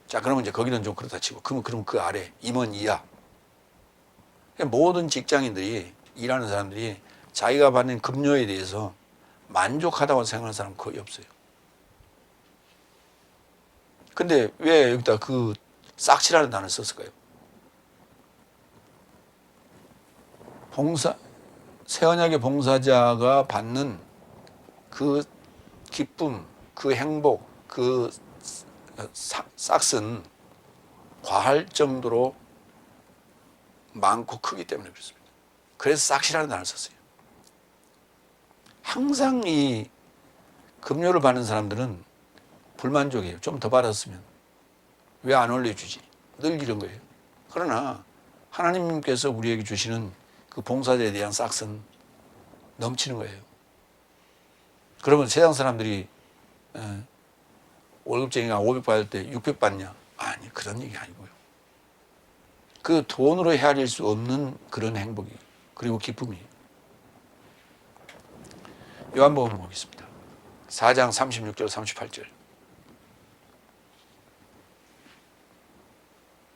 A: 자, 그러면 이제 거기는 좀 그렇다 치고, 그럼 그 아래, 임원 이하. 모든 직장인들이, 일하는 사람들이 자기가 받는 급료에 대해서 만족하다고 생각하는 사람은 거의 없어요. 근데 왜 여기다 그 싹치라는 단어를 썼을까요? 새 언약의 봉사자가 받는 그 기쁨, 그 행복, 그 싹은 과할 정도로 많고 크기 때문에 그렇습니다. 그래서 싹시라는 단어를 썼어요. 항상 이 급료를 받는 사람들은 불만족이에요. 좀 더 받았으면 왜 안 올려주지? 늘 이런 거예요. 그러나 하나님께서 우리에게 주시는 그 봉사자에 대한 싹은 넘치는 거예요. 그러면 세상 사람들이 월급쟁이가 500 받을 때 600 받냐? 아니, 그런 얘기 아니고요. 그 돈으로 헤아릴 수 없는 그런 행복이 그리고 기쁨이. 요한복음 보겠습니다. 4장 36절 38절.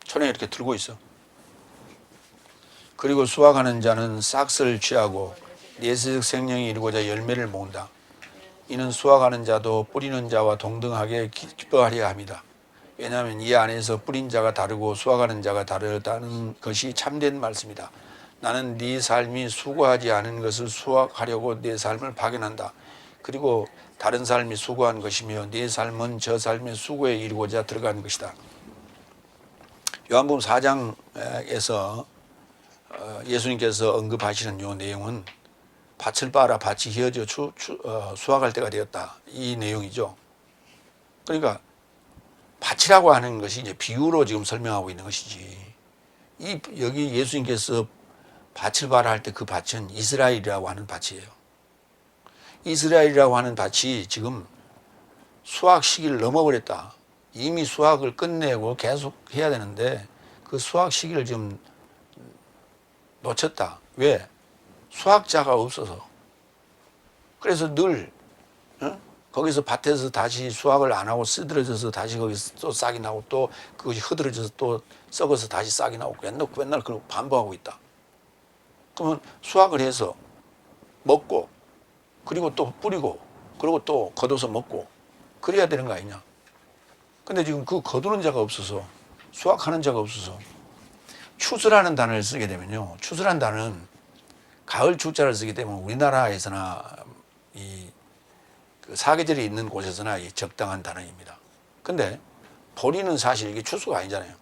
A: 손에 이렇게 들고 있어. 그리고 수확하는 자는 싹을 취하고 내세적 생명이 이루고자 열매를 모은다. 이는 수확하는 자도 뿌리는 자와 동등하게 기뻐하려 합니다. 왜냐하면 이 안에서 뿌린 자가 다르고 수확하는 자가 다르다는 것이 참된 말씀이다. 나는 네 삶이 수고하지 않은 것을 수확하려고 네 삶을 박연한다. 그리고 다른 삶이 수고한 것이며 네 삶은 저 삶의 수고에 이르고자 들어간 것이다. 요한복음 4장에서 예수님께서 언급하시는 이 내용은 밭을 빨아 밭이 휘어져 수확할 때가 되었다. 이 내용이죠. 그러니까 밭이라고 하는 것이 이제 비유로 지금 설명하고 있는 것이지. 여기 예수님께서 밭을 빨아 할 때 그 밭은 이스라엘이라고 하는 밭이에요. 이스라엘이라고 하는 밭이 지금 수확 시기를 넘어버렸다. 이미 수확을 끝내고 계속 해야 되는데 그 수확 시기를 지금 놓쳤다. 왜? 수확자가 없어서. 그래서 늘 거기서 밭에서 다시 수확을 안 하고 쓰러져서 다시 거기서 또 싹이 나고 또 그것이 흐드러져서 또 썩어서 다시 싹이 나고 맨날 그걸 반복하고 있다. 그러면 수확을 해서 먹고 그리고 또 뿌리고 그리고 또 걷어서 먹고 그래야 되는 거 아니냐. 근데 지금 그 거두는 자가 없어서, 수확하는 자가 없어서 추수라는 단어를 쓰게 되면요, 추수라는 단어는 가을 추자를 쓰기 때문에 우리나라에서나 그 사계절이 있는 곳에서나 적당한 단어입니다. 근데 보리는 사실 이게 추수가 아니잖아요.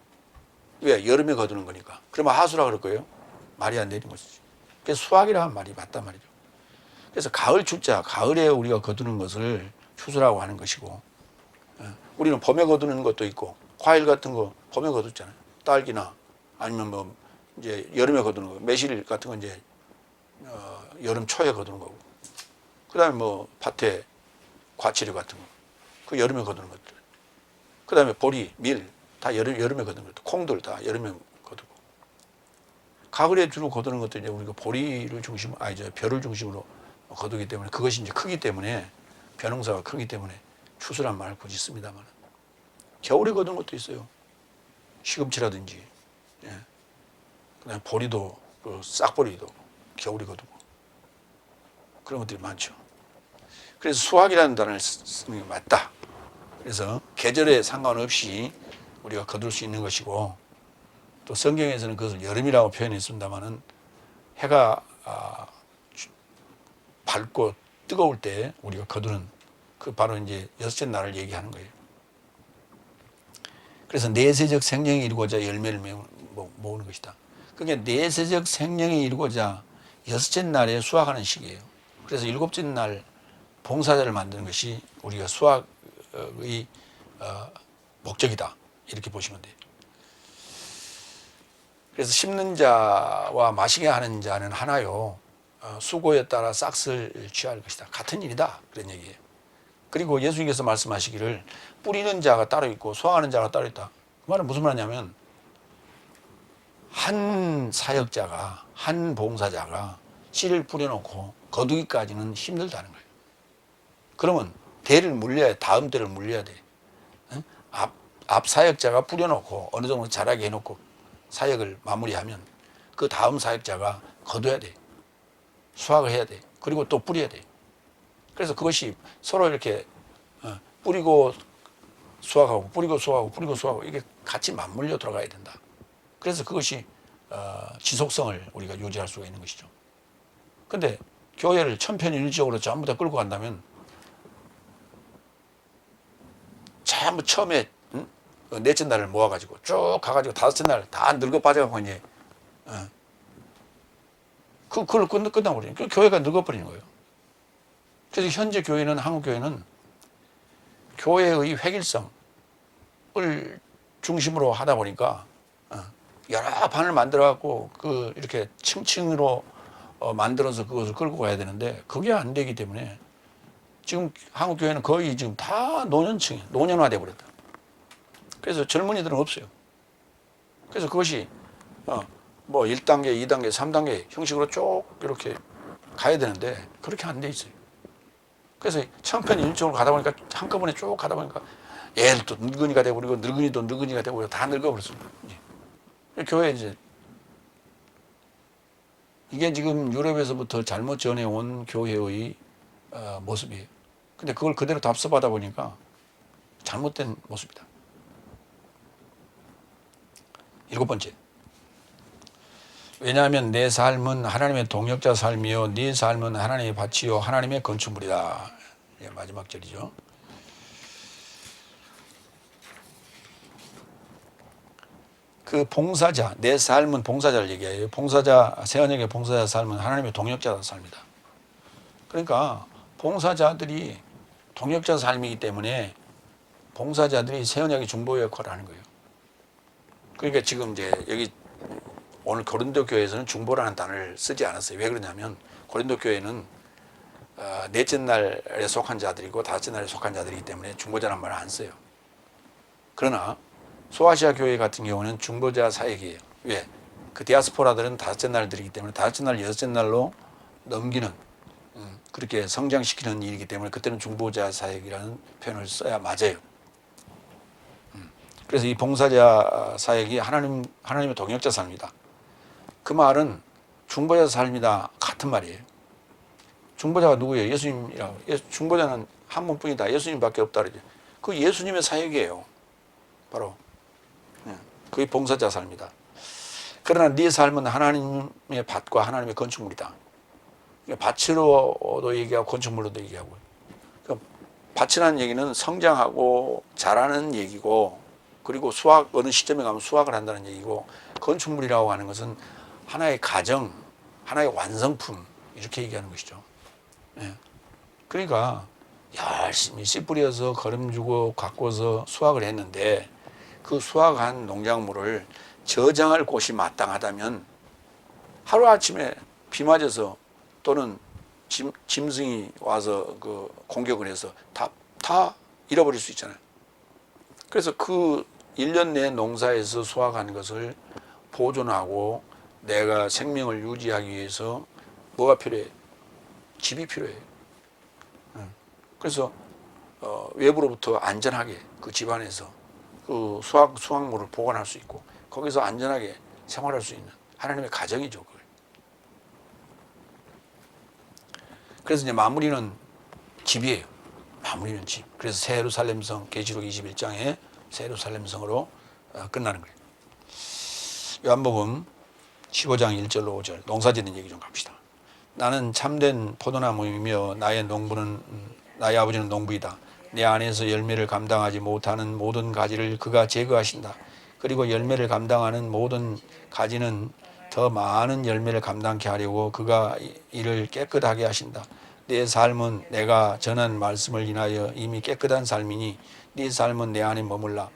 A: 왜? 여름에 거두는 거니까. 그러면 하수라 그럴 거예요? 말이 안 되는 것이지. 그래서 수확이라는 말이 맞단 말이죠. 그래서 가을 추자, 가을에 우리가 거두는 것을 추수라고 하는 것이고, 우리는 봄에 거두는 것도 있고, 과일 같은 거 봄에 거두잖아요. 딸기나 아니면 뭐 이제 여름에 거두는 거, 매실 같은 건 이제 여름 초에 거두는 거고, 그다음에 뭐 밭에 과치류 같은 거, 그 여름에 거두는 것들, 그다음에 보리, 밀 다 여름에 거두는 것들, 콩들 다 여름에 거두고, 가을에 주로 거두는 것들 이제 우리가 보리를 중심, 이제 벼를 중심으로 거두기 때문에 그것이 이제 크기 때문에 벼농사가 크기 때문에 추수란 말을 굳이 씁니다만, 겨울에 거두는 것도 있어요. 시금치라든지, 예. 그다음에 보리도, 그 싹보리도 겨울에 거두고 그런 것들이 많죠. 그래서 수확이라는 단어를 쓰는 게 맞다. 그래서 계절에 상관없이 우리가 거둘 수 있는 것이고, 또 성경에서는 그것을 여름이라고 표현했습니다마는 해가 밝고 뜨거울 때 우리가 거두는 그 바로 이제 여섯째 날을 얘기하는 거예요. 그래서 내세적 생명이 이루고자 열매를 모으는 것이다. 그러니까 내세적 생명이 이루고자 여섯째 날에 수확하는 시기예요. 그래서 일곱째 날 봉사자를 만드는 것이 우리가 수확의 목적이다. 이렇게 보시면 돼요. 그래서 심는 자와 마시게 하는 자는 하나요, 수고에 따라 싹을 취할 것이다. 같은 일이다. 그런 얘기예요. 그리고 예수님께서 말씀하시기를 뿌리는 자가 따로 있고 수확하는 자가 따로 있다. 그 말은 무슨 말이냐면, 한 사역자가, 한 봉사자가 씨를 뿌려놓고 거두기까지는 힘들다는 거예요. 그러면 대를 물려야, 다음 대를 물려야 돼. 앞 사역자가 뿌려놓고 어느 정도 자라게 해놓고 사역을 마무리하면 그 다음 사역자가 거둬야 돼. 수확을 해야 돼. 그리고 또 뿌려야 돼. 그래서 그것이 서로 이렇게 뿌리고 수확하고 뿌리고 수확하고 뿌리고 수확하고 이게 같이 맞물려 들어가야 된다. 그래서 그것이 지속성을 우리가 유지할 수가 있는 것이죠. 근데 교회를 천편일률적으로 전부 다 끌고 간다면 전부 처음에 넷째 날을 모아가지고 쭉 가가지고 다섯째 날 다 늙어 빠져가고 이제 그걸 끝나버리니까 그 교회가 늙어버리는 거예요. 그래서 현재 교회는, 한국 교회는 교회의 획일성을 중심으로 하다 보니까 여러 반을 만들어갖고 그 이렇게 층층으로 만들어서 그것을 끌고 가야 되는데 그게 안 되기 때문에 지금 한국 교회는 거의 지금 다 노년층이 노년화돼 버렸다. 그래서 젊은이들은 없어요. 그래서 그것이 뭐 1단계, 2단계, 3단계 형식으로 쭉 이렇게 가야 되는데 그렇게 안 돼 있어요. 그래서 천편일률적으로 가다 보니까 한꺼번에 쭉 가다 보니까 애들도 늙은이가 되버리고 늙은이도 늙은이가 되버리고 다 늙어버렸습니다. 교회 이제 이게 지금 유럽에서부터 잘못 전해온 교회의 모습이에요. 근데 그걸 그대로 답습하다 보니까 잘못된 모습이다. 일곱 번째. 왜냐하면 내 삶은 하나님의 동역자 삶이요 네 삶은 하나님의 밭이요 하나님의 건축물이다. 마지막 절이죠. 그 봉사자, 내 삶은 봉사자를 얘기해요. 봉사자, 세언역의 봉사자 삶은 하나님의 동역자 삶이다. 그러니까 봉사자들이 동역자 삶이기 때문에 봉사자들이 세언역의 중보 역할을 하는 거예요. 그러니까 지금 이제 여기 오늘 고린도 교회에서는 중보라는 단어를 쓰지 않았어요. 왜 그러냐면 고린도 교회는 넷째 날에 속한 자들이고 다섯째 날에 속한 자들이기 때문에 중보자라는 말을 안 써요. 그러나 소아시아 교회 같은 경우는 중보자 사역이에요. 왜? 그 디아스포라들은 다섯째 날들이기 때문에 다섯째 날, 여섯째 날로 넘기는 그렇게 성장시키는 일이기 때문에 그때는 중보자 사역이라는 표현을 써야 맞아요. 그래서 이 봉사자 사역이 하나님의 동역자 삶이다. 그 말은 중보자 삶이다 같은 말이에요. 중보자가 누구예요? 예수님이라고. 중보자는 한 분뿐이다. 예수님밖에 없다 그러죠. 그 예수님의 사역이에요. 바로. 그게 봉사자 삶이다. 그러나 네 삶은 하나님의 밭과 하나님의 건축물이다. 밭으로도 얘기하고 건축물로도 얘기하고. 그러니까 밭이라는 얘기는 성장하고 자라는 얘기고, 그리고 수확, 어느 시점에 가면 수확을 한다는 얘기고, 건축물이라고 하는 것은 하나의 가정, 하나의 완성품, 이렇게 얘기하는 것이죠. 예. 그러니까 열심히 씨 뿌려서 거름주고 가꿔서 수확을 했는데, 그 수확한 농작물을 저장할 곳이 마땅하다면 하루아침에 비 맞아서 또는 짐승이 와서 그 공격을 해서 다 잃어버릴 수 있잖아요. 그래서 그 1년 내 농사에서 수확한 것을 보존하고 내가 생명을 유지하기 위해서 뭐가 필요해? 집이 필요해. 그래서 외부로부터 안전하게 그 집 안에서 그 수확물을 보관할 수 있고 거기서 안전하게 생활할 수 있는 하나님의 가정이죠. 그걸. 그래서 이제 마무리는 집이에요. 마무리는 집. 그래서 새 예루살렘성, 계시록 21장에 새 예루살렘성으로 끝나는 거예요. 요한복음 15장 1절로 5절 농사짓는 얘기 좀 갑시다. 나는 참된 포도나무이며 나의 아버지는 농부이다. 내 안에서 열매를 감당하지 못하는 모든 가지를 그가 제거하신다. 그리고 열매를 감당하는 모든 가지는 더 많은 열매를 감당케 하려고 그가 이를 깨끗하게 하신다. 내 삶은 내가 전한 말씀을 인하여 이미 깨끗한 삶이니 네 삶은 내 안에 머물라.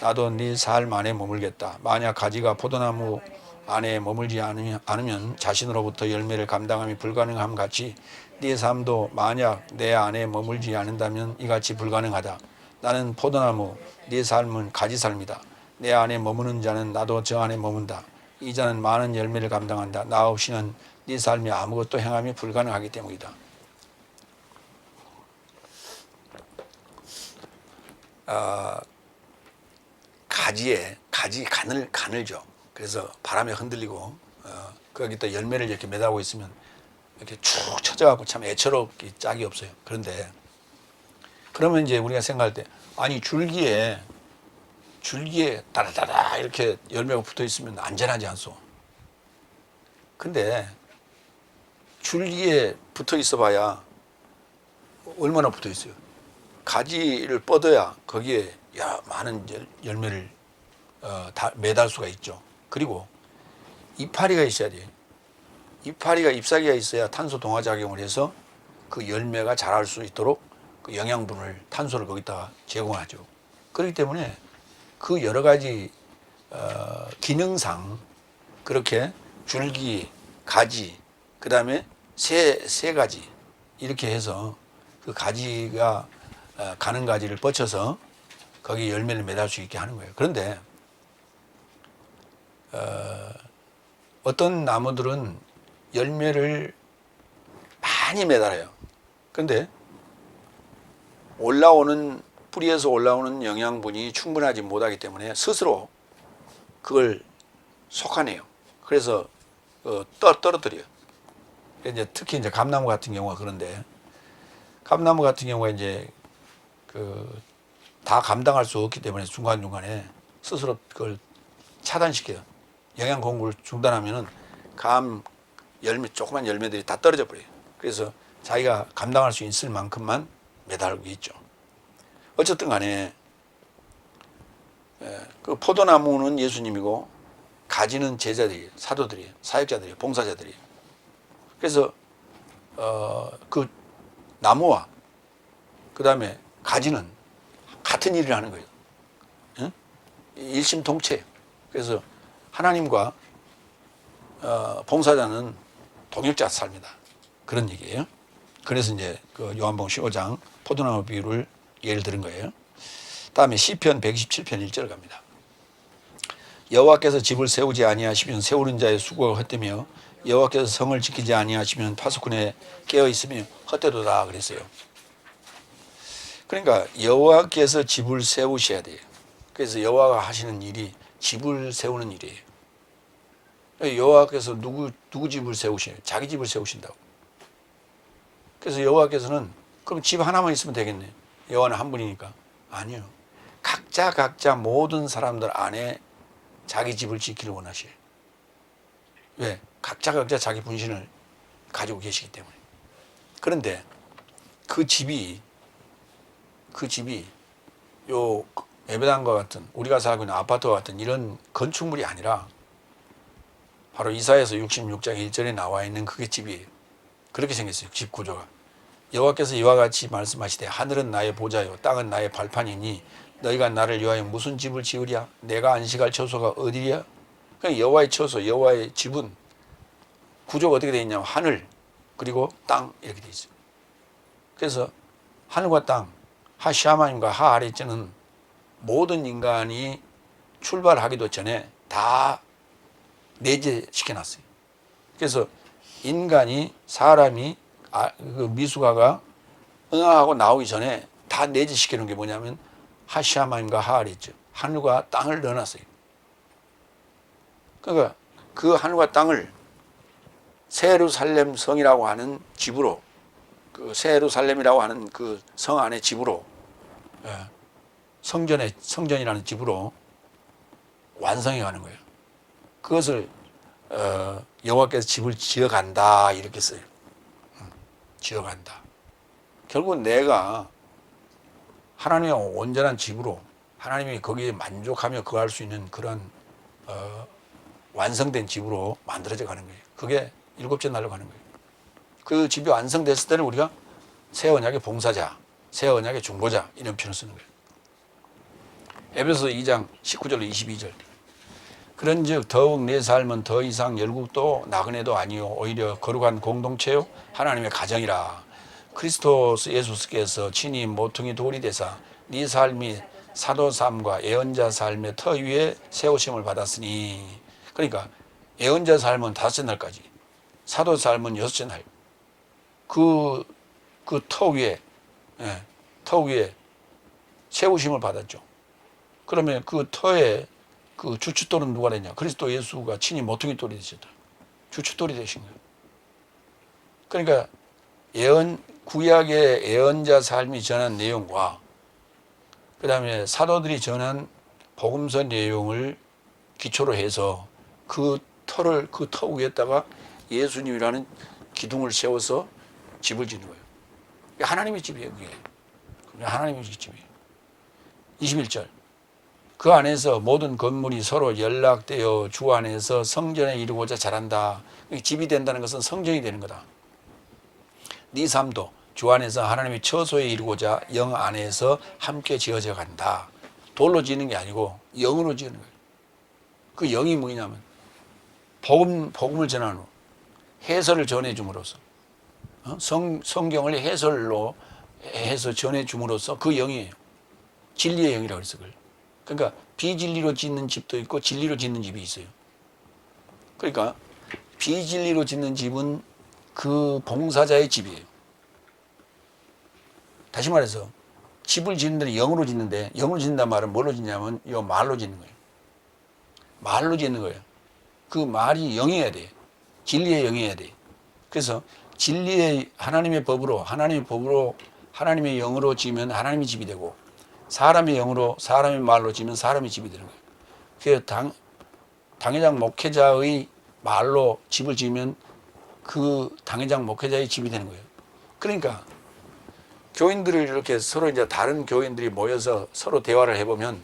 A: 나도 네 삶 안에 머물겠다. 만약 가지가 포도나무 안에 머물지 않으면 자신으로부터 열매를 감당함이 불가능함 같이 네 삶도 만약 내 안에 머물지 않는다면 이같이 불가능하다. 나는 포도나무, 네 삶은 가지 삶이다. 내 안에 머무는 자는 나도 저 안에 머문다. 이 자는 많은 열매를 감당한다. 나 없이는 네 삶이 아무것도 행함이 불가능하기 때문이다. 가지에 간을 줘. 그래서 바람에 흔들리고 거기다 열매를 이렇게 매다고 있으면 이렇게 쭉 쳐져갖고 참 애처롭기 짝이 없어요. 그런데 그러면 이제 우리가 생각할 때 아니 줄기에 따다다다 이렇게 열매가 붙어 있으면 안전하지 않소. 근데 줄기에 붙어 있어 봐야 얼마나 붙어 있어요. 가지를 뻗어야 거기에 많은 열매를 매달 수가 있죠. 그리고 이파리가 있어야 돼요. 이파리가 잎사귀가 있어야 탄소 동화작용을 해서 그 열매가 자랄 수 있도록 그 영양분을 탄소를 거기다가 제공하죠. 그렇기 때문에 그 여러 가지 기능상 그렇게 줄기, 가지, 그 다음에 세 가지 이렇게 해서 그 가지가 가는 가지를 뻗쳐서 거기에 열매를 매달 수 있게 하는 거예요. 그런데 어떤 나무들은 열매를 많이 매달아요. 근데 뿌리에서 올라오는 영양분이 충분하지 못하기 때문에 스스로 그걸 속아내요. 그래서 떨어뜨려요. 이제 특히 이제 감나무 같은 경우가 그런데 감나무 같은 경우가 이제 다 감당할 수 없기 때문에 중간중간에 스스로 그걸 차단시켜요. 영양 공급을 중단하면은 조그만 열매들이 다 떨어져 버려요. 그래서 자기가 감당할 수 있을 만큼만 매달고 있죠. 어쨌든 간에 그 포도나무는 예수님이고 가지는 제자들이에요. 사도들이에요. 사역자들이에요. 봉사자들이에요. 그래서 그 나무와 그 다음에 가지는 같은 일을 하는 거예요. 응? 일심동체예요. 그래서 하나님과 봉사자는 동역자 삶이다. 그런 얘기예요. 그래서 이제 그 요한복음 15장 포도나무 비유를 예를 들은 거예요. 다음에 시편 127편 1절 갑니다. 여호와께서 집을 세우지 아니하시면 세우는 자의 수고가 헛되며 여호와께서 성을 지키지 아니하시면 파수꾼에 깨어 있으며 헛되도다 그랬어요. 그러니까 여호와께서 집을 세우셔야 돼요. 그래서 여호와가 하시는 일이 집을 세우는 일이에요. 여호와께서 누구 집을 세우시나요? 자기 집을 세우신다고. 그래서 여호와께서는 그럼 집 하나만 있으면 되겠네. 여호와는 한 분이니까. 아니요. 각자 모든 사람들 안에 자기 집을 짓기를 원하셔요. 왜? 각자 자기 분신을 가지고 계시기 때문에. 그런데 그 집이 요 예배당과 같은 우리가 살고 있는 아파트와 같은 이런 건축물이 아니라 바로 이사야서 66장 1절에 나와 있는 그게 집이에요. 그렇게 생겼어요. 집 구조가. 여호와께서 이와 같이 말씀하시되 하늘은 나의 보좌요 땅은 나의 발판이니 너희가 나를 위하여 무슨 집을 지으랴? 내가 안식할 처소가 어디랴? 그러니까 여호와의 처소, 여호와의 집은 구조가 어떻게 되어 있냐면 하늘 그리고 땅 이렇게 되어 있어요. 그래서 하늘과 땅, 하샤마임과 하아레츠는 모든 인간이 출발하기도 전에 다 내재시켜놨어요. 그래서 인간이 사람이 그 미숙아가 응하고 나오기 전에 다 내재시키는 게 뭐냐면 하샤마임과 하아레츠 하늘과 땅을 넣어놨어요. 그러니까 그 하늘과 땅을 세루살렘 성이라고 하는 집으로 그 세루살렘이라고 하는 그 성 안의 집으로 성전이라는 집으로 완성해 가는 거예요. 그것을 여호와께서 집을 지어간다 이렇게 써요. 지어간다. 결국 내가 하나님의 온전한 집으로 하나님이 거기에 만족하며 거할 수 있는 그런 완성된 집으로 만들어져 가는 거예요. 그게 일곱째 날로 가는 거예요. 그 집이 완성됐을 때는 우리가 새 언약의 봉사자, 새 언약의 중보자 이런 표현을 쓰는 거예요. 에베소서 2장 19절로 22절. 그런즉 더욱 내 삶은 더 이상 열국도 나그네도 아니요 오히려 거룩한 공동체요 하나님의 가정이라. 그리스도 예수께서 친히 모퉁이 돌이 되사 네 삶이 사도 삶과 예언자 삶의 터 위에 세우심을 받았으니. 그러니까 예언자 삶은 5째 날까지, 사도 삶은 6째 날. 그 터 위에, 터 위에 세우심을 받았죠. 그러면 그 터에 그 주춧돌은 누가 됐냐? 그리스도 예수가 친히 모퉁이 돌이 되셨다. 주춧돌이 되신 거예요. 그러니까 구약의 예언자 삶이 전한 내용과 그 다음에 사도들이 전한 복음서 내용을 기초로 해서 그 터 위에다가 예수님이라는 기둥을 세워서 집을 짓는 거예요. 하나님의 집이에요, 그게. 하나님의 집이에요. 21절. 그 안에서 모든 건물이 서로 연락되어 주 안에서 성전에 이루고자 자란다. 집이 된다는 것은 성전이 되는 거다. 네 삶도 주 안에서 하나님의 처소에 이루고자 영 안에서 함께 지어져 간다. 돌로 지는 게 아니고 영으로 지는 거예요. 그 영이 뭐냐면 복음을 전한 후 해설을 전해줌으로써 성경을 해설로 해서 전해줌으로써 그 영이에요. 진리의 영이라고 그랬어. 그러니까 비진리로 짓는 집도 있고 진리로 짓는 집이 있어요. 그러니까 비진리로 짓는 집은 그 봉사자의 집이에요. 다시 말해서 집을 짓는 데는 영으로 짓는데, 영으로 짓는다는 말은 뭘로 짓냐면 이 말로 짓는 거예요. 말로 짓는 거예요. 그 말이 영이어야 돼. 진리의 영이어야 돼. 그래서 진리의 하나님의 법으로 하나님의 영으로 지으면 하나님의 집이 되고, 사람의 영으로 사람의 말로 지으면 사람의 집이 되는 거예요. 그래서 당회장 목회자의 말로 집을 지으면 그 당회장 목회자의 집이 되는 거예요. 그러니까 교인들을 이렇게 서로 이제 다른 교인들이 모여서 서로 대화를 해보면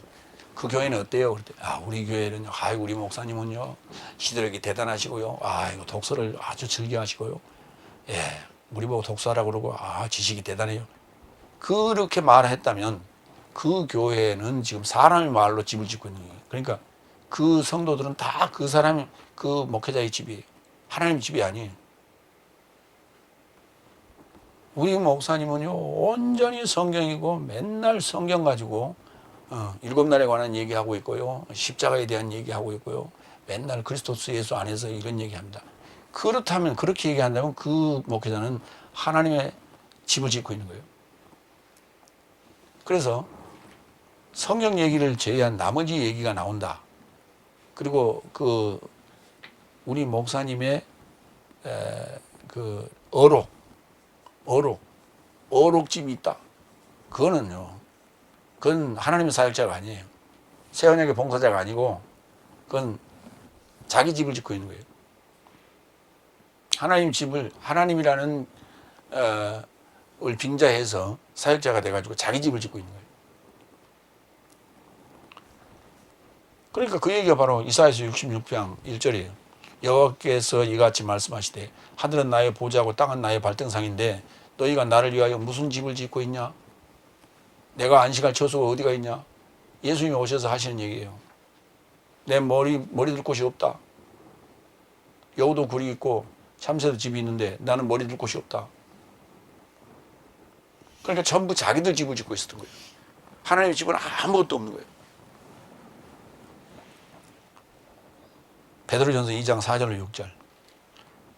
A: 그 교회는 어때요? 그랬더니 우리 교회는 우리 목사님은요 시대력이 대단하시고요. 이거 독서를 아주 즐겨하시고요. 우리 보고 독서하라고 그러고 지식이 대단해요. 그렇게 말했다면 그 교회는 지금 사람의 말로 집을 짓고 있는 거예요. 그러니까 그 성도들은 다 그 사람이 그 목회자의 집이에요. 하나님의 집이 아니에요. 우리 목사님은요 온전히 성경이고 맨날 성경 가지고 7날에 관한 얘기하고 있고요. 십자가에 대한 얘기하고 있고요. 맨날 그리스도 예수 안에서 이런 얘기합니다. 그렇다면, 그렇게 얘기한다면 그 목회자는 하나님의 집을 짓고 있는 거예요. 그래서 성경 얘기를 제외한 나머지 얘기가 나온다. 그리고 우리 목사님의 그 어록집이 있다. 그거는요 그건 하나님의 사역자가 아니에요. 새 언약의 봉사자가 아니고 그건 자기 집을 짓고 있는 거예요. 하나님 집을 하나님이라는 을 빙자해서 사역자가 돼가지고 자기 집을 짓고 있는 거예요. 그러니까 그 얘기가 바로 이사야서 66편 1절이에요. 여호와께서 이같이 말씀하시되 하늘은 나의 보좌고 땅은 나의 발등상인데 너희가 나를 위하여 무슨 집을 짓고 있냐? 내가 안식할 처소가 어디가 있냐? 예수님이 오셔서 하시는 얘기예요. 내 머리 둘 곳이 없다. 여우도 굴이 있고 참새도 집이 있는데 나는 머리 둘 곳이 없다. 그러니까 전부 자기들 집을 짓고 있었던 거예요. 하나님의 집은 아무것도 없는 거예요. 베드로전서 2장 4절로 6절.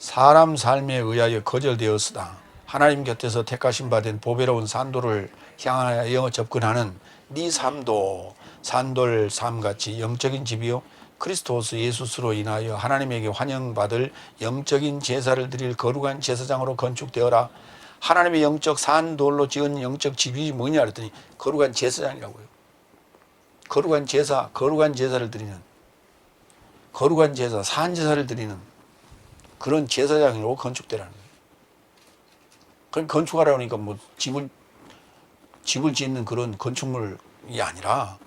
A: 사람 삶에 의하여 거절되었으나 하나님 곁에서 택하신 바 된 보배로운 산도를 향하여 접근하는 네 삶도 산돌 삶같이 영적인 집이요 그리스도스 예수스로 인하여 하나님에게 환영받을 영적인 제사를 드릴 거룩한 제사장으로 건축되어라. 하나님의 영적 산돌로 지은 영적 집이 뭐냐 그랬더니 거룩한 제사장이라고요. 거룩한 제사, 거룩한 제사를 드리는 거룩한 제사, 산제사를 드리는 그런 제사장으로 건축되라는 거예요. 그럼 건축하라고 하니까 뭐 집을 짓는 그런 건축물이 아니라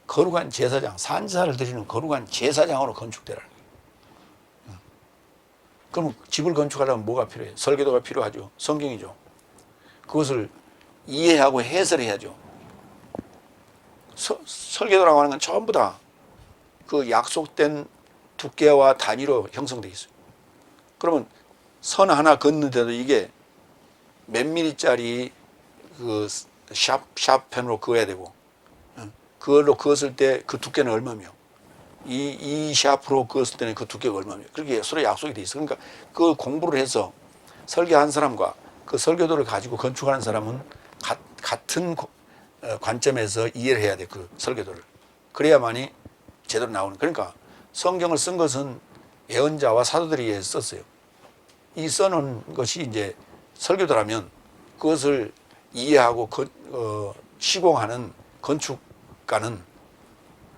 A: 거룩한 제사장, 산제사를 드리는 거룩한 제사장으로 건축되라는 거예요. 그럼 집을 건축하려면 뭐가 필요해요? 설계도가 필요하죠. 성경이죠. 그것을 이해하고 해설해야죠. 설계도라고 하는 건 전부 다 그 약속된 두께와 단위로 형성되어 있어요. 그러면 선 하나 긋는데도 이게 몇 미리짜리 그 샵펜으로 그어야 되고, 그걸로 그었을 때 그 두께는 얼마며, 이 샤프로 그었을 때는 그 두께가 얼마며, 그렇게 서로 약속이 돼 있어. 그러니까 그 공부를 해서 설계한 사람과 그 설계도를 가지고 건축하는 사람은 같은 관점에서 이해를 해야 돼, 그 설계도를. 그래야만이 제대로 나오는. 그러니까 성경을 쓴 것은 예언자와 사도들이 썼어요. 이 써놓은 것이 이제 설계도라면 그것을 이해하고 시공하는 건축가는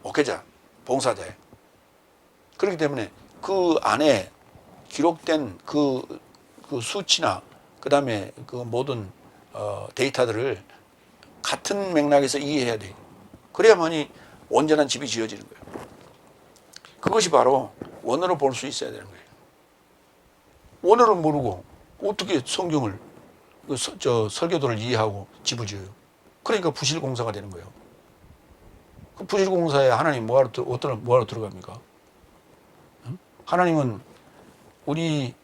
A: 목회자, 봉사자예요. 그렇기 때문에 그 안에 기록된 그 수치나 그 다음에 그 모든 데이터들을 같은 맥락에서 이해해야 돼요. 그래야만이 온전한 집이 지어지는 거예요. 그것이 바로 원어로 볼 수 있어야 되는 거예요. 원어를 모르고 어떻게 성경을 설계도를 이해하고 집을 지어요? 그러니까 부실공사가 되는 거예요. 그 부실공사에 하나님 뭐하러 들어갑니까? 응? 하나님은 우리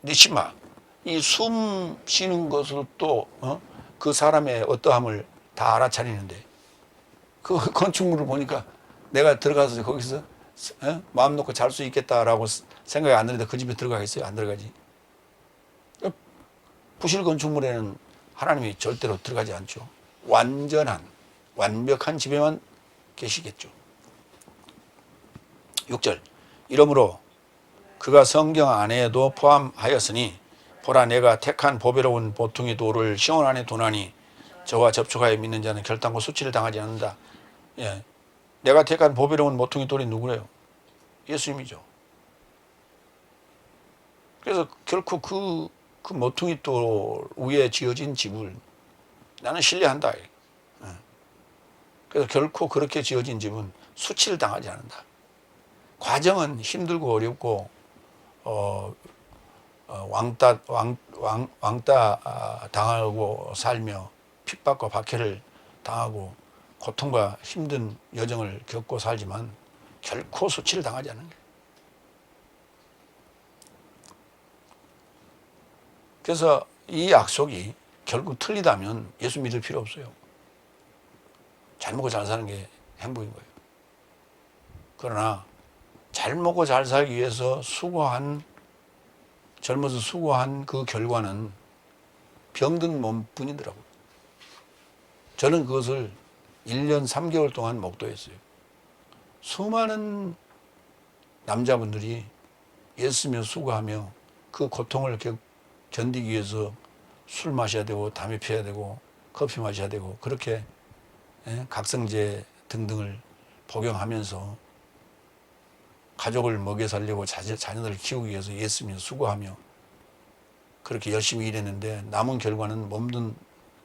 A: 니시마 이 숨 쉬는 것으로 또 그 사람의 어떠함을 다 알아차리는데 그 건축물을 보니까 내가 들어가서 거기서 마음 놓고 잘 수 있겠다라고 생각이 안 드는데 그 집에 들어가겠어요? 안 들어가지. 부실 건축물에는 하나님이 절대로 들어가지 않죠. 완벽한 집에만 계시겠죠. 6절. 이러므로 그가 성경 안에도 포함하였으니 보라 내가 택한 보배로운 보통의 돌을 시온 안에 두나니 저와 접촉하여 믿는 자는 결단코 수치를 당하지 않는다. 예. 내가 택한 보배로운 모퉁이 돌이 누구래요? 예수님이죠. 그래서 결코 그 모퉁이 돌 위에 지어진 집을 나는 신뢰한다. 예. 그래서 결코 그렇게 지어진 집은 수치를 당하지 않는다. 과정은 힘들고 어렵고 왕따 당하고 살며 핍박과 박해를 당하고 고통과 힘든 여정을 겪고 살지만 결코 수치를 당하지 않는 거예요. 그래서 이 약속이 결국 틀리다면 예수 믿을 필요 없어요. 잘 먹고 잘 사는 게 행복인 거예요. 그러나 잘 먹고 잘 살기 위해서 젊어서 수고한 그 결과는 병든 몸뿐이더라고요. 저는 그것을 1년 3개월 동안 목도했어요. 수많은 남자분들이 애쓰며 수고하며 그 고통을 견디기 위해서 술 마셔야 되고 담배 피워야 되고 커피 마셔야 되고 그렇게 각성제 등등을 복용하면서 가족을 먹여 살려고 자녀들을 키우기 위해서 애쓰며 수고하며 그렇게 열심히 일했는데 남은 결과는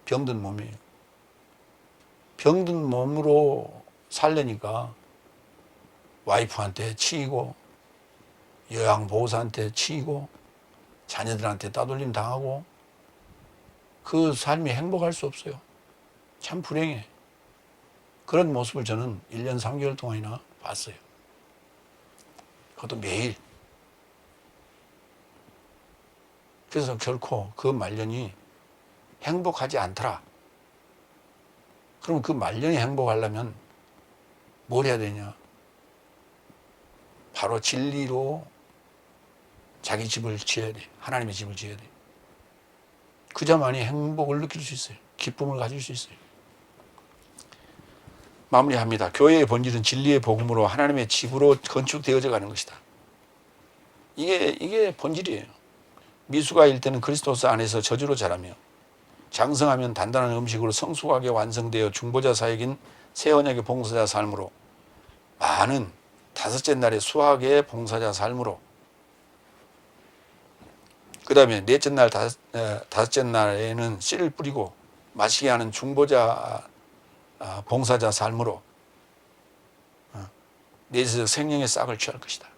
A: 병든 몸이에요. 병든 몸으로 살려니까 와이프한테 치이고 요양보호사한테 치이고 자녀들한테 따돌림 당하고 그 삶이 행복할 수 없어요. 참 불행해. 그런 모습을 저는 1년 3개월 동안이나 봤어요. 그것도 매일. 그래서 결코 그 말년이 행복하지 않더라. 그럼 그 말년이 행복하려면 뭘 해야 되냐? 바로 진리로 자기 집을 지어야 돼. 하나님의 집을 지어야 돼. 그자만이 행복을 느낄 수 있어요. 기쁨을 가질 수 있어요. 마무리합니다. 교회의 본질은 진리의 복음으로 하나님의 집으로 건축되어져 가는 것이다. 이게 본질이에요. 미수가 일 때는 그리스도스 안에서 저주로 자라며 장성하면 단단한 음식으로 성숙하게 완성되어 중보자 사역인 새 언약의 봉사자 삶으로 많은 다섯째 날의 수학의 봉사자 삶으로 그 다음에 넷째 날 다섯째 날에는 씨를 뿌리고 마시게 하는 중보자 봉사자 삶으로 내세적 생명의 싹을 취할 것이다.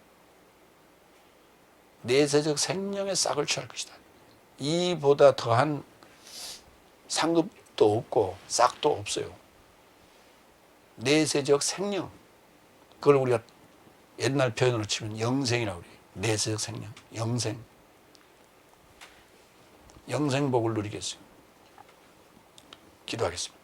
A: 내세적 생명의 싹을 취할 것이다. 이보다 더한 상급도 없고 싹도 없어요. 내세적 생명. 그걸 우리가 옛날 표현으로 치면 영생이라고 그래요. 내세적 생명, 영생. 영생복을 누리겠어요. 기도하겠습니다.